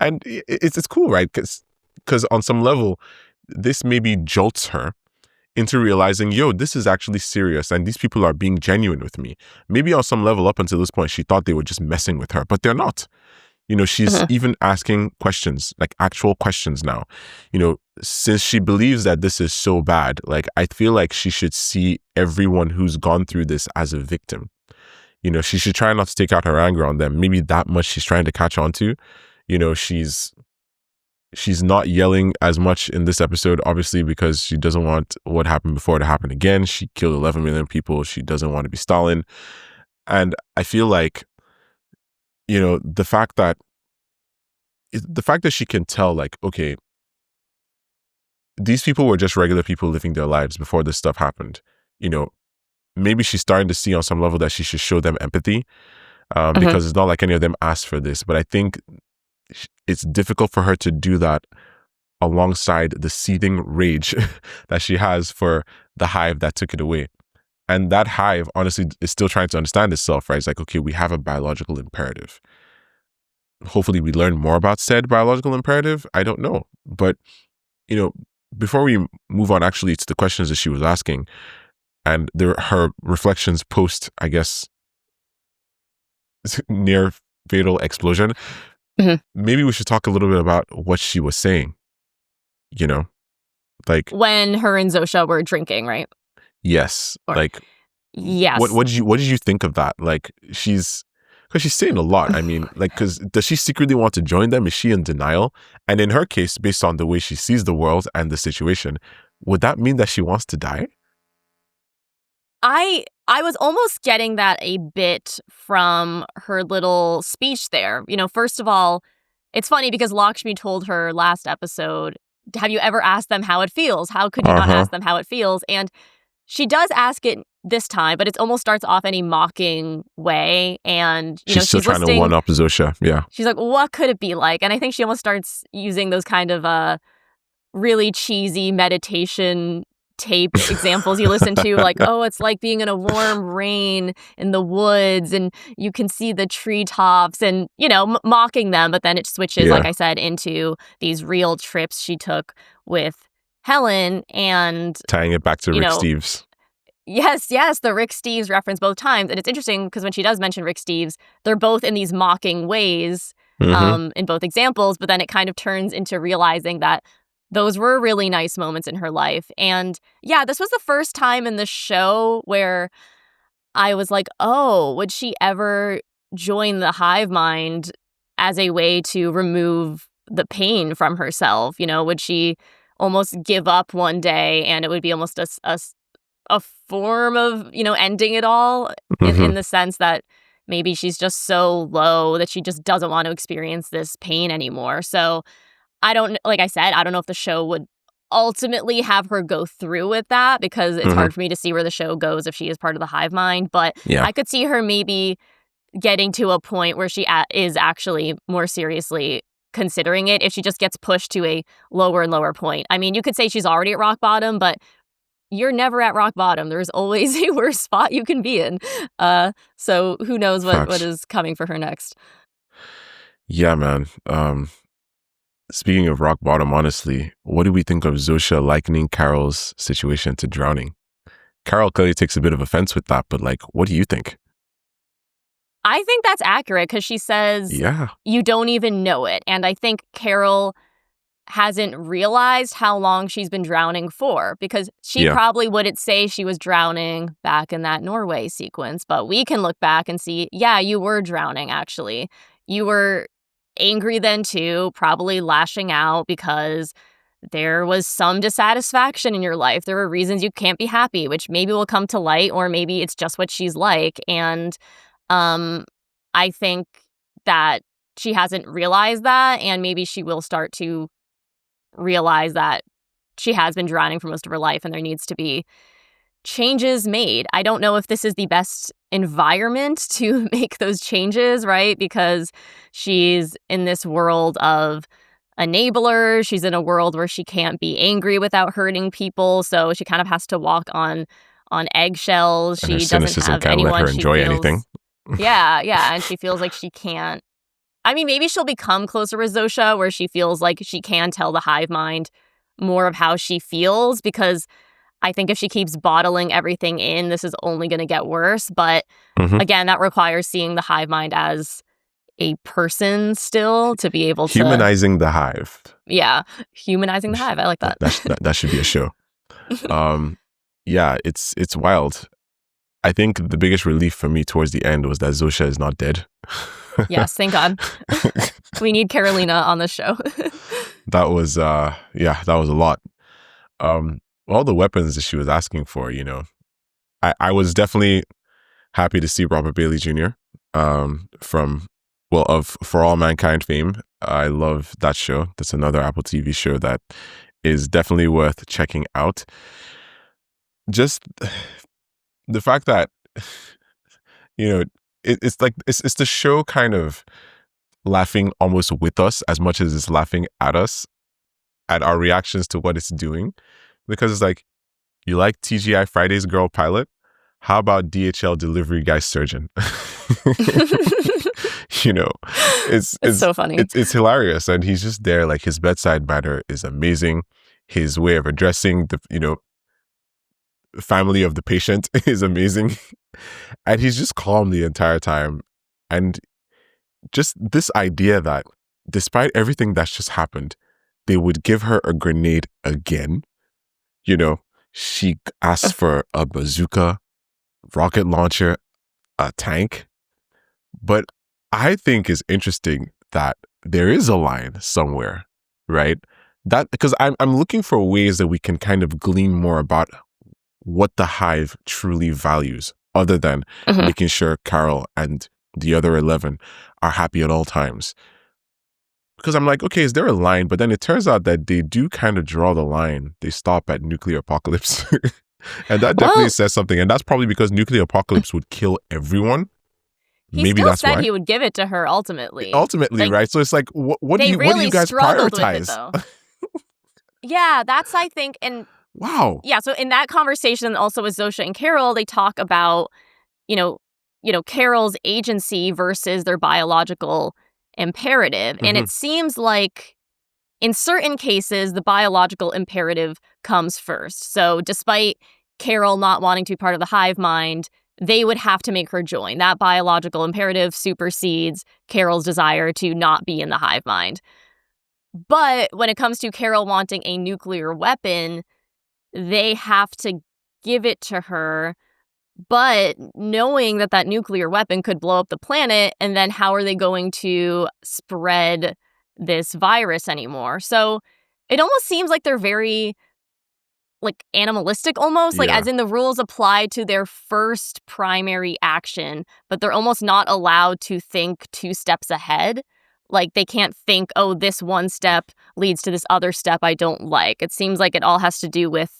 And it's cool, right? Because on some level, this maybe jolts her into realizing, yo, this is actually serious and these people are being genuine with me. Maybe on some level up until this point, she thought they were just messing with her, but they're not. You know, she's even asking questions, like actual questions now. You know, since she believes that this is so bad, like, I feel like she should see everyone who's gone through this as a victim. You know, she should try not to take out her anger on them. Maybe that much she's trying to catch on to. You know, she's not yelling as much in this episode, obviously, because she doesn't want what happened before to happen again. She killed 11 million people. She doesn't want to be Stalin. And I feel like, you know, the fact that she can tell, like, okay, these people were just regular people living their lives before this stuff happened. You know, maybe she's starting to see on some level that she should show them empathy, because it's not like any of them asked for this. But I think it's difficult for her to do that alongside the seething rage that she has for the hive that took it away. And that hive, honestly, is still trying to understand itself, right? It's like, okay, we have a biological imperative. Hopefully we learn more about said biological imperative. I don't know. But, you know, before we move on actually to the questions that she was asking and her reflections post, I guess, near fatal explosion, maybe we should talk a little bit about what she was saying, you know? Like, when her and Zosha were drinking, right? Yes. Like, yes. What did you think of that? Like, because she's saying a lot. I mean, like, because does she secretly want to join them? Is she in denial? And in her case, based on the way she sees the world and the situation, would that mean that she wants to die? I was almost getting that a bit from her little speech there. First of all, it's funny because Lakshmi told her last episode, have you ever asked them how it feels? How could you not ask them how it feels? And she does ask it this time, but it almost starts off in a mocking way. And, she's still trying to one-up Zosha. Yeah. She's like, what could it be like? And I think she almost starts using those kind of really cheesy meditation tape examples you listen to, like, oh, it's like being in a warm rain in the woods and you can see the treetops and, mocking them. But then it switches, like I said, into these real trips she took with Helen and tying it back to Rick Steves. Yes, the Rick Steves reference both times. And it's interesting because when she does mention Rick Steves, they're both in these mocking ways in both examples. But then it kind of turns into realizing that those were really nice moments in her life. And yeah, this was the first time in the show where I was like, oh, would she ever join the hive mind as a way to remove the pain from herself? Would she almost give up one day and it would be almost a form of, ending it all in the sense that maybe she's just so low that she just doesn't want to experience this pain anymore. So like I said, I don't know if the show would ultimately have her go through with that because it's hard for me to see where the show goes if she is part of the hive mind. But I could see her maybe getting to a point where she is actually more seriously considering it if she just gets pushed to a lower and lower point. I mean, you could say she's already at rock bottom, but you're never at rock bottom. There's always a worse spot you can be in. So who knows what is coming for her next. Yeah, man. Speaking of rock bottom, honestly, what do we think of Zosha likening Carol's situation to drowning? Carol clearly takes a bit of offense with that, but what do you think? I think that's accurate because she says, you don't even know it. And I think Carol hasn't realized how long she's been drowning for because she probably wouldn't say she was drowning back in that Norway sequence. But we can look back and see, you were drowning, actually. You were angry then too, probably lashing out because there was some dissatisfaction in your life. There were reasons you can't be happy, which maybe will come to light, or maybe it's just what she's like. And I think that she hasn't realized that, and maybe she will start to realize that she has been drowning for most of her life and there needs to be changes made. I don't know if this is the best environment to make those changes, right? Because she's in this world of enablers. She's in a world where she can't be angry without hurting people. So she kind of has to walk on eggshells. And she doesn't have anyone. Let her enjoy anything. Yeah. And she feels like she can't. I mean, maybe she'll become closer with Zosha where she feels like she can tell the hive mind more of how she feels, because I think if she keeps bottling everything in, this is only going to get worse. But again, that requires seeing the hive mind as a person still to be able to... Humanizing the hive. Yeah, humanizing the hive. I like that. That should be a show. Yeah, it's wild. I think the biggest relief for me towards the end was that Zosha is not dead. Yes, thank God. We need Carolina on the show. That was a lot. All the weapons that she was asking for, I was definitely happy to see Robert Bailey Jr. Of For All Mankind fame. I love that show. That's another Apple TV show that is definitely worth checking out. Just the fact that, it's like, it's the show kind of laughing almost with us as much as it's laughing at us, at our reactions to what it's doing. Because it's like, you like TGI Friday's Girl Pilot? How about DHL Delivery Guy Surgeon? It's so funny. It's hilarious. And he's just there, like, his bedside manner is amazing. His way of addressing the, family of the patient is amazing. And he's just calm the entire time. And just this idea that despite everything that's just happened, they would give her a grenade again. She asked for a bazooka, rocket launcher, a tank. But I think it's interesting that there is a line somewhere, right? That because I'm looking for ways that we can kind of glean more about what the hive truly values, other than making sure Carol and the other 11 are happy at all times. Because I'm like, okay, is there a line? But then it turns out that they do kind of draw the line. They stop at nuclear apocalypse. And that definitely says something. And that's probably because nuclear apocalypse would kill everyone. Maybe that's why. He said he would give it to her ultimately. Ultimately, right? So it's like, what do you guys prioritize? Yeah, that's, I think, and wow. Yeah, so in that conversation also with Zosha and Carol, they talk about, Carol's agency versus their biological imperative. And it seems like in certain cases, the biological imperative comes first. So despite Carol not wanting to be part of the hive mind, they would have to make her join. That biological imperative supersedes Carol's desire to not be in the hive mind. But when it comes to Carol wanting a nuclear weapon, they have to give it to her. But knowing that nuclear weapon could blow up the planet, and then how are they going to spread this virus anymore? So it almost seems like they're very animalistic almost, as in the rules apply to their first primary action, but they're almost not allowed to think 2 steps ahead. They can't think, oh, this one step leads to this other step I don't like. It seems like it all has to do with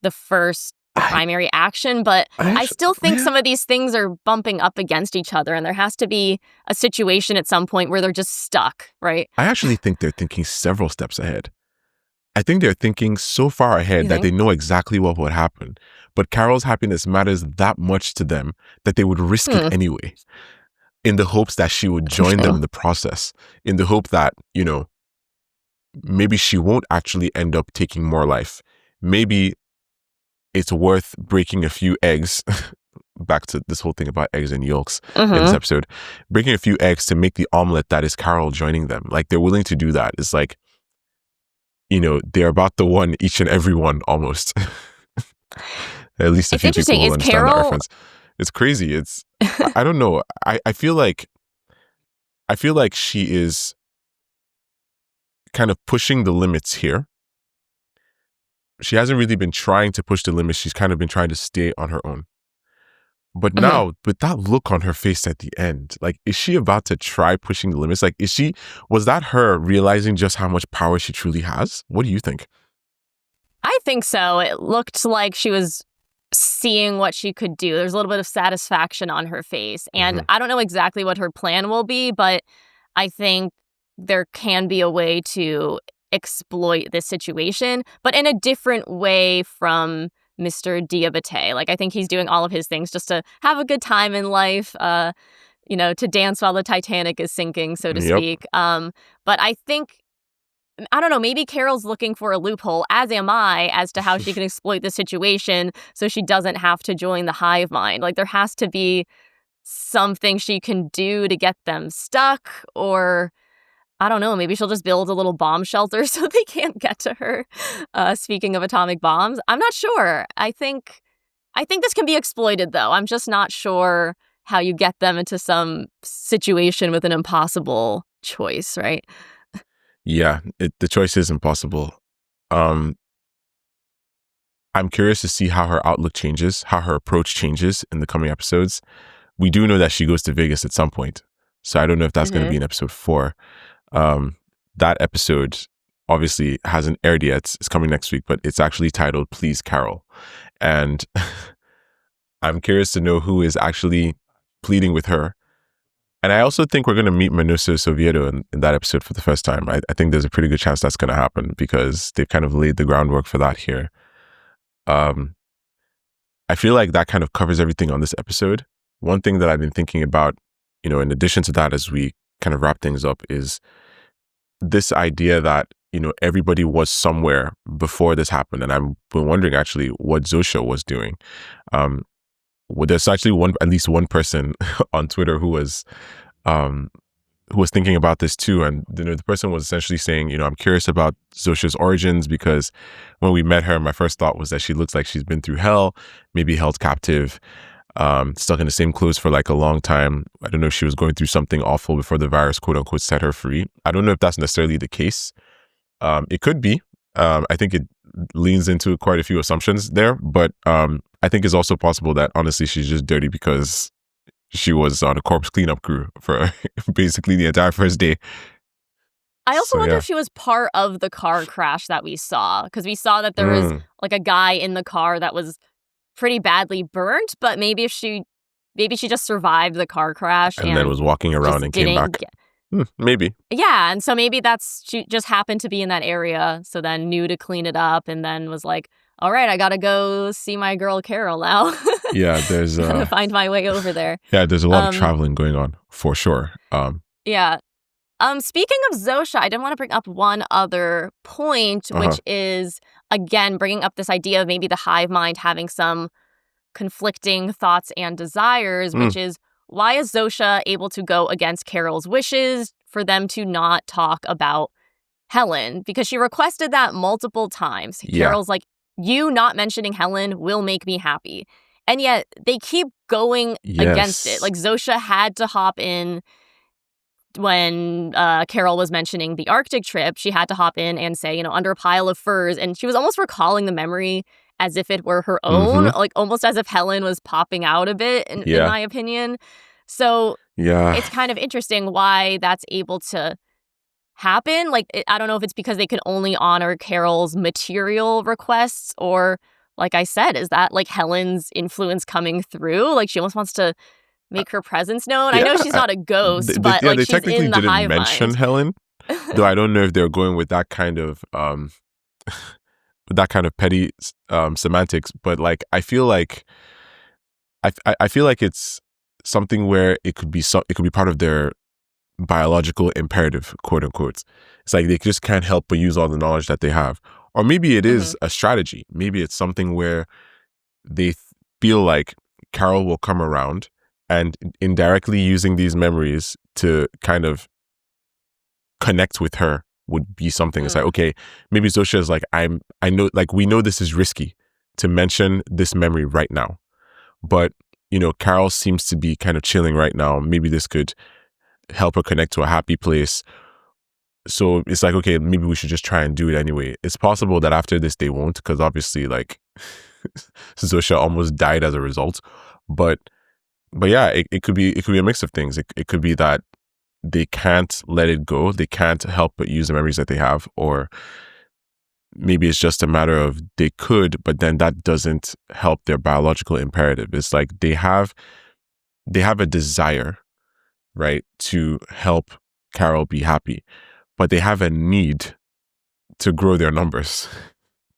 the first primary action, but I still think some of these things are bumping up against each other, and there has to be a situation at some point where they're just stuck, right? I actually think they're thinking several steps ahead. I think they're thinking so far ahead that they know exactly what would happen. But Carol's happiness matters that much to them that they would risk it anyway, in the hopes that she would join them in the process, in the hope that, maybe she won't actually end up taking more life. Maybe it's worth breaking a few eggs, back to this whole thing about eggs and yolks in this episode, breaking a few eggs to make the omelet that is Carol joining them. They're willing to do that. It's like, they're about the one, each and every one, almost. At least a few people will understand that reference. It's crazy. I don't know. I feel like she is kind of pushing the limits here. She hasn't really been trying to push the limits. She's kind of been trying to stay on her own. But now, with that look on her face at the end, is she about to try pushing the limits? Was that her realizing just how much power she truly has? What do you think? I think so. It looked like she was seeing what she could do. There's a little bit of satisfaction on her face. And I don't know exactly what her plan will be, but I think there can be a way to exploit this situation, but in a different way from Mr. Diabate. I think he's doing all of his things just to have a good time in life, to dance while the Titanic is sinking, so to speak. But I think, I don't know, maybe Carol's looking for a loophole, as am I, as to how she can exploit the situation so she doesn't have to join the hive mind. There has to be something she can do to get them stuck, or I don't know, maybe she'll just build a little bomb shelter so they can't get to her. Speaking of atomic bombs, I'm not sure. I think this can be exploited, though. I'm just not sure how you get them into some situation with an impossible choice, right? Yeah, the choice is impossible. I'm curious to see how her outlook changes, how her approach changes in the coming episodes. We do know that she goes to Vegas at some point, so I don't know if that's going to be in episode 4. That episode obviously hasn't aired yet. It's coming next week, but it's actually titled Please Carol. And I'm curious to know who is actually pleading with her. And I also think we're going to meet Manoso Soviedo in that episode for the first time. I think there's a pretty good chance that's going to happen because they've kind of laid the groundwork for that here. I feel like that kind of covers everything on this episode. One thing that I've been thinking about, in addition to that, as we kind of wrap things up, is this idea that, everybody was somewhere before this happened. And I've been wondering actually what Zosha was doing. There's actually at least one person on Twitter who was thinking about this too. And, the person was essentially saying, I'm curious about Zosha's origins because when we met her, my first thought was that she looks like she's been through hell, maybe held captive, stuck in the same clothes for a long time. I don't know if she was going through something awful before the virus, quote unquote, set her free. I don't know if that's necessarily the case. It could be. I think leans into quite a few assumptions there. But I think it's also possible that honestly she's just dirty because she was on a corpse cleanup crew for basically the entire first day. I also wonder yeah. if she was part of the car crash that we saw, because we saw that there was like a guy in the car that was pretty badly burnt, but maybe she just survived the car crash and then was walking around and came back. Maybe. Yeah, and so maybe she just happened to be in that area, so then knew to clean it up, and then was like, all right, I gotta go see my girl Carol now. Yeah, there's gotta find my way over there. Yeah, there's a lot of traveling going on for sure. Yeah. Speaking of Zosha, I did want to bring up one other point, which is, again, bringing up this idea of maybe the hive mind having some conflicting thoughts and desires, which is, why is Zosha able to go against Carol's wishes for them to not talk about Helen? Because she requested that multiple times. Yeah. Carol's like, you not mentioning Helen will make me happy. And yet they keep going against it. Like, Zosha had to hop in when Carol was mentioning the Arctic trip. She had to hop in and say, under a pile of furs. And she was almost recalling the memory as if it were her own, like almost as if Helen was popping out a bit, in my opinion. So it's kind of interesting why that's able to happen. Like, I don't know if it's because they can only honor Carol's material requests, or, like I said, is that like Helen's influence coming through? Like, she almost wants to make her presence known. I know she's not a ghost, but like, they she's technically in the didn't hive mention mind. Helen, though I don't know if they're going with that kind of petty semantics. But like, I feel like it's something where it could be part of their biological imperative, quote unquote. It's like they just can't help but use all the knowledge that they have. Or maybe it is a strategy. Maybe it's something where they feel like Carol will come around, and indirectly using these memories to kind of connect with her would be something. It's like, okay, maybe Zosha is like, I know, like, we know this is risky to mention this memory right now, but Carol seems to be kind of chilling right now. Maybe this could help her connect to a happy place. So it's like, okay, maybe we should just try and do it anyway. It's possible that after this they won't, because obviously, like, Zosha almost died as a result. But yeah, it could be a mix of things. It could be that they can't let it go. They can't help but use the memories that they have, or maybe it's just a matter of they could, but then that doesn't help their biological imperative. It's like they have a desire, right, to help Carol be happy, but they have a need to grow their numbers,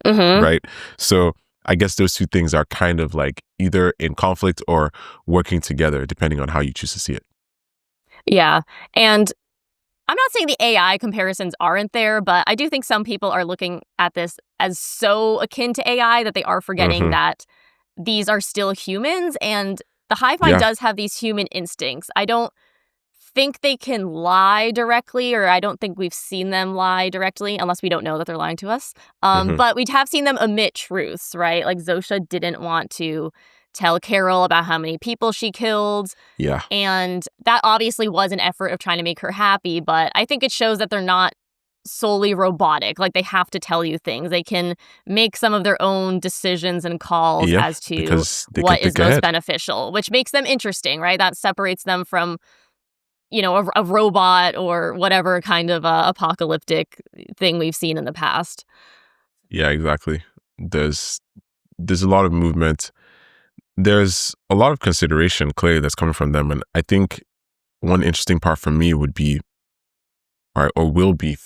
right? So I guess those two things are kind of like either in conflict or working together, depending on how you choose to see it. Yeah. And I'm not saying the AI comparisons aren't there, but I do think some people are looking at this as so akin to AI that they are forgetting that these are still humans, and the hive mind does have these human instincts. I don't think they can lie directly, or I don't think we've seen them lie directly, unless we don't know that they're lying to us. But we have seen them omit truths, right? Like, Zosha didn't want to tell Carol about how many people she killed. Yeah. And that obviously was an effort of trying to make her happy, but I think it shows that they're not solely robotic. Like, they have to tell you things. They can make some of their own decisions and calls as to what is most beneficial, which makes them interesting, right? That separates them from a robot or whatever kind of apocalyptic thing we've seen in the past. Yeah, exactly. There's a lot of movement. There's a lot of consideration, clearly, that's coming from them. And I think one interesting part for me would be, or will be,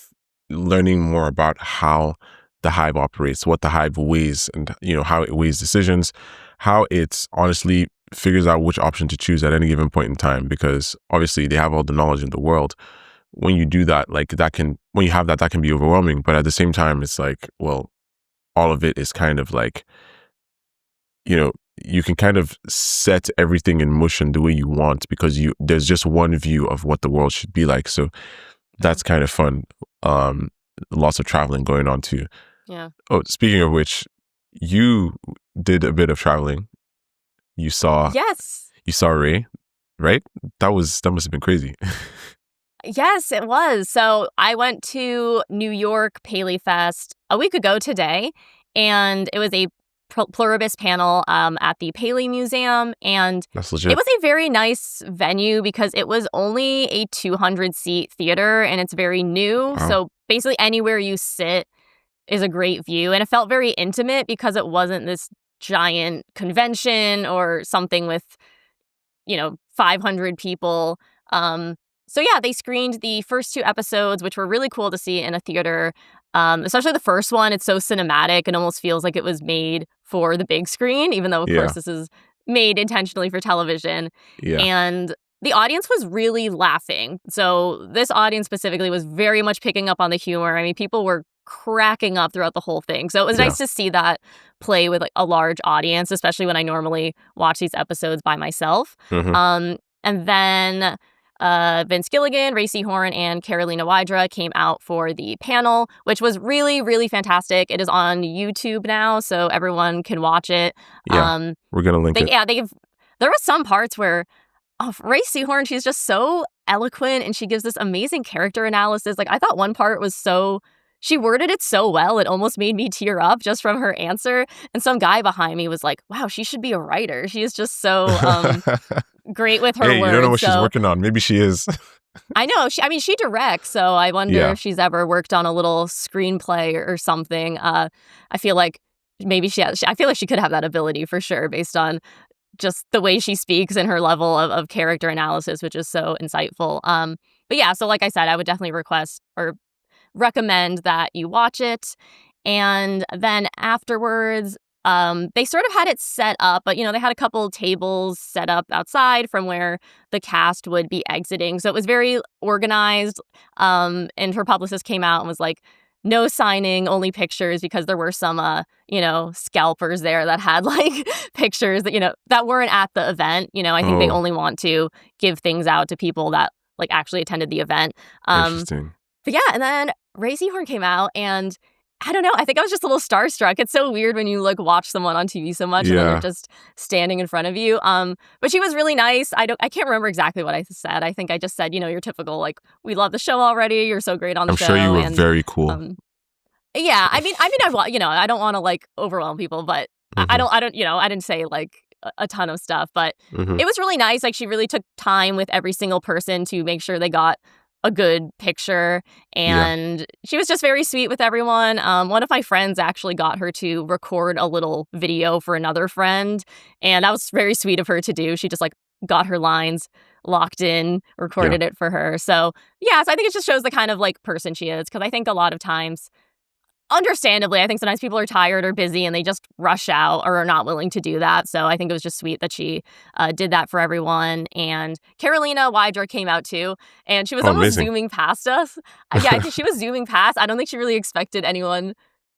learning more about how the hive operates, what the hive weighs, and how it weighs decisions, how it honestly figures out which option to choose at any given point in time, because obviously they have all the knowledge in the world. When you do that, like, when you have that can be overwhelming, but at the same time, it's like, well, all of it is kind of like, you can kind of set everything in motion the way you want, because there's just one view of what the world should be like. So that's kind of fun. Lots of traveling going on too. Yeah. Oh, speaking of which, you did a bit of traveling. You saw Ray, right? That must have been crazy. Yes, it was. So I went to New York PaleyFest a week ago today, And it was a Pluribus panel at the Paley Museum. And That's legit. it was a very nice venue because it was only a 200-seat theater and it's very new. Wow. So basically anywhere you sit is a great view. And it felt very intimate because it wasn't this giant convention or something with, 500 people. So yeah, they screened the first 2 episodes, which were really cool to see in a theater. Especially the first one, it's so cinematic and almost feels like it was made for the big screen, even though, of course, this is made intentionally for television. Yeah. And the audience was really laughing. So this audience specifically was very much picking up on the humor. I mean, people were cracking up throughout the whole thing. So it was nice to see that play with like a large audience, especially when I normally watch these episodes by myself. Mm-hmm. And then Vince Gilligan, Ray Seahorn, and Carolina Wydra came out for the panel, which was really, really fantastic. It is on YouTube now, so everyone can watch it. Yeah, we're going to link it. Yeah, there were some parts where Ray Seahorn, she's just so eloquent and she gives this amazing character analysis. Like, I thought one part was she worded it so well, it almost made me tear up just from her answer. And some guy behind me was like, wow, she should be a writer. She is just so great with her words. You don't know what she's working on. Maybe she is. I know. She directs, so I wonder if she's ever worked on a little screenplay or something. I feel like maybe she has. I feel like she could have that ability for sure, based on just the way she speaks and her level of character analysis, which is so insightful. But yeah, so like I said, I would definitely recommend that you watch it. And then afterwards, they sort of had it set up, but, they had a couple tables set up outside from where the cast would be exiting. So it was very organized. And her publicist came out and was like, no signing, only pictures, because there were some, scalpers there that had like pictures that, that weren't at the event. I think they only want to give things out to people that like actually attended the event. Interesting. But yeah, and then Ray Seahorn came out, and I don't know, I think I was just a little starstruck. It's so weird when you like watch someone on TV so much and then they're just standing in front of you. But she was really nice. I can't remember exactly what I said. I think I just said, your typical like, we love the show already. You're so great on the show. I'm sure you were very cool. Yeah, I mean, I don't want to like overwhelm people, but I didn't say like a ton of stuff, but it was really nice. Like, she really took time with every single person to make sure they got a good picture, and she was just very sweet with everyone. One of my friends actually got her to record a little video for another friend, and that was very sweet of her to do. She just like got her lines locked in, recorded it for her. So so I think it just shows the kind of like person she is, because I think a lot of times, understandably, I think sometimes people are tired or busy and they just rush out or are not willing to do that. So I think it was just sweet that she did that for everyone. And Carolina Wydra came out too, and she was almost zooming past us. I think she was zooming past. I don't think she really expected anyone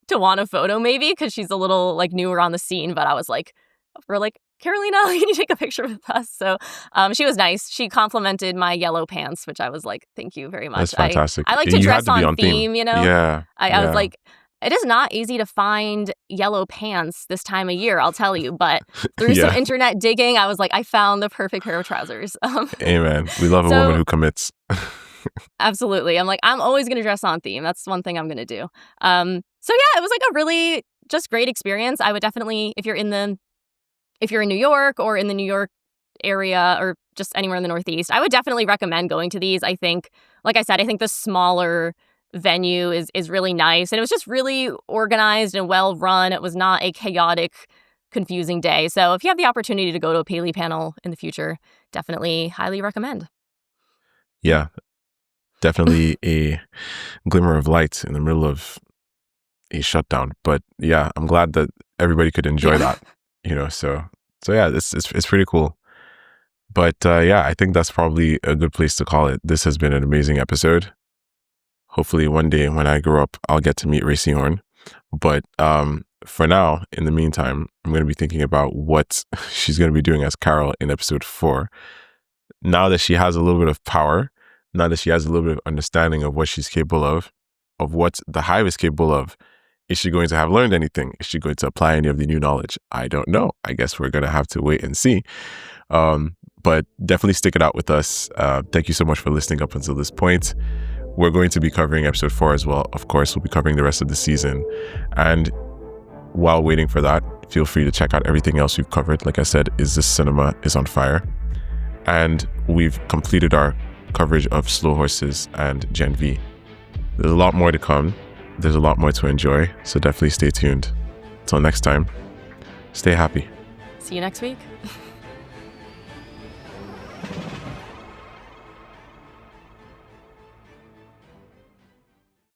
to want a photo, maybe, because she's a little like newer on the scene. But I was like, we're like, Carolina, can you take a picture with us? So she was nice. She complimented my yellow pants, which I was like, thank you very much. That's fantastic. I like to dress on theme, Yeah. I was like, it is not easy to find yellow pants this time of year, I'll tell you. But through some internet digging, I was like, I found the perfect pair of trousers. Amen. We love a woman who commits. Absolutely. I'm like, I'm always going to dress on theme. That's one thing I'm going to do. So yeah, it was like a really just great experience. I would definitely, if you're in New York or in the New York area or just anywhere in the Northeast, I would definitely recommend going to these. I think, like I said, I think the smaller venue is really nice, and it was just really organized and well run. It was not a chaotic, confusing day. So if you have the opportunity to go to a Paley panel in the future, definitely highly recommend. Yeah, definitely a glimmer of light in the middle of a shutdown. But yeah, I'm glad that everybody could enjoy that. So yeah, it's pretty cool. But I think that's probably a good place to call it. This has been an amazing episode. Hopefully one day when I grow up, I'll get to meet Ray Seahorn. But for now, in the meantime, I'm going to be thinking about what she's going to be doing as Carol in episode 4. Now that she has a little bit of power, now that she has a little bit of understanding of what she's capable of what the Hive is capable of, is she going to have learned anything? Is she going to apply any of the new knowledge? I don't know. I guess we're going to have to wait and see. But definitely stick it out with us. Thank you so much for listening up until this point. We're going to be covering episode 4 as well. Of course, we'll be covering the rest of the season. And while waiting for that, feel free to check out everything else we've covered. Like I said, Is This Cinema is on fire. And we've completed our coverage of Slow Horses and Gen V. There's a lot more to come. There's a lot more to enjoy. So definitely stay tuned. Until next time, stay happy. See you next week.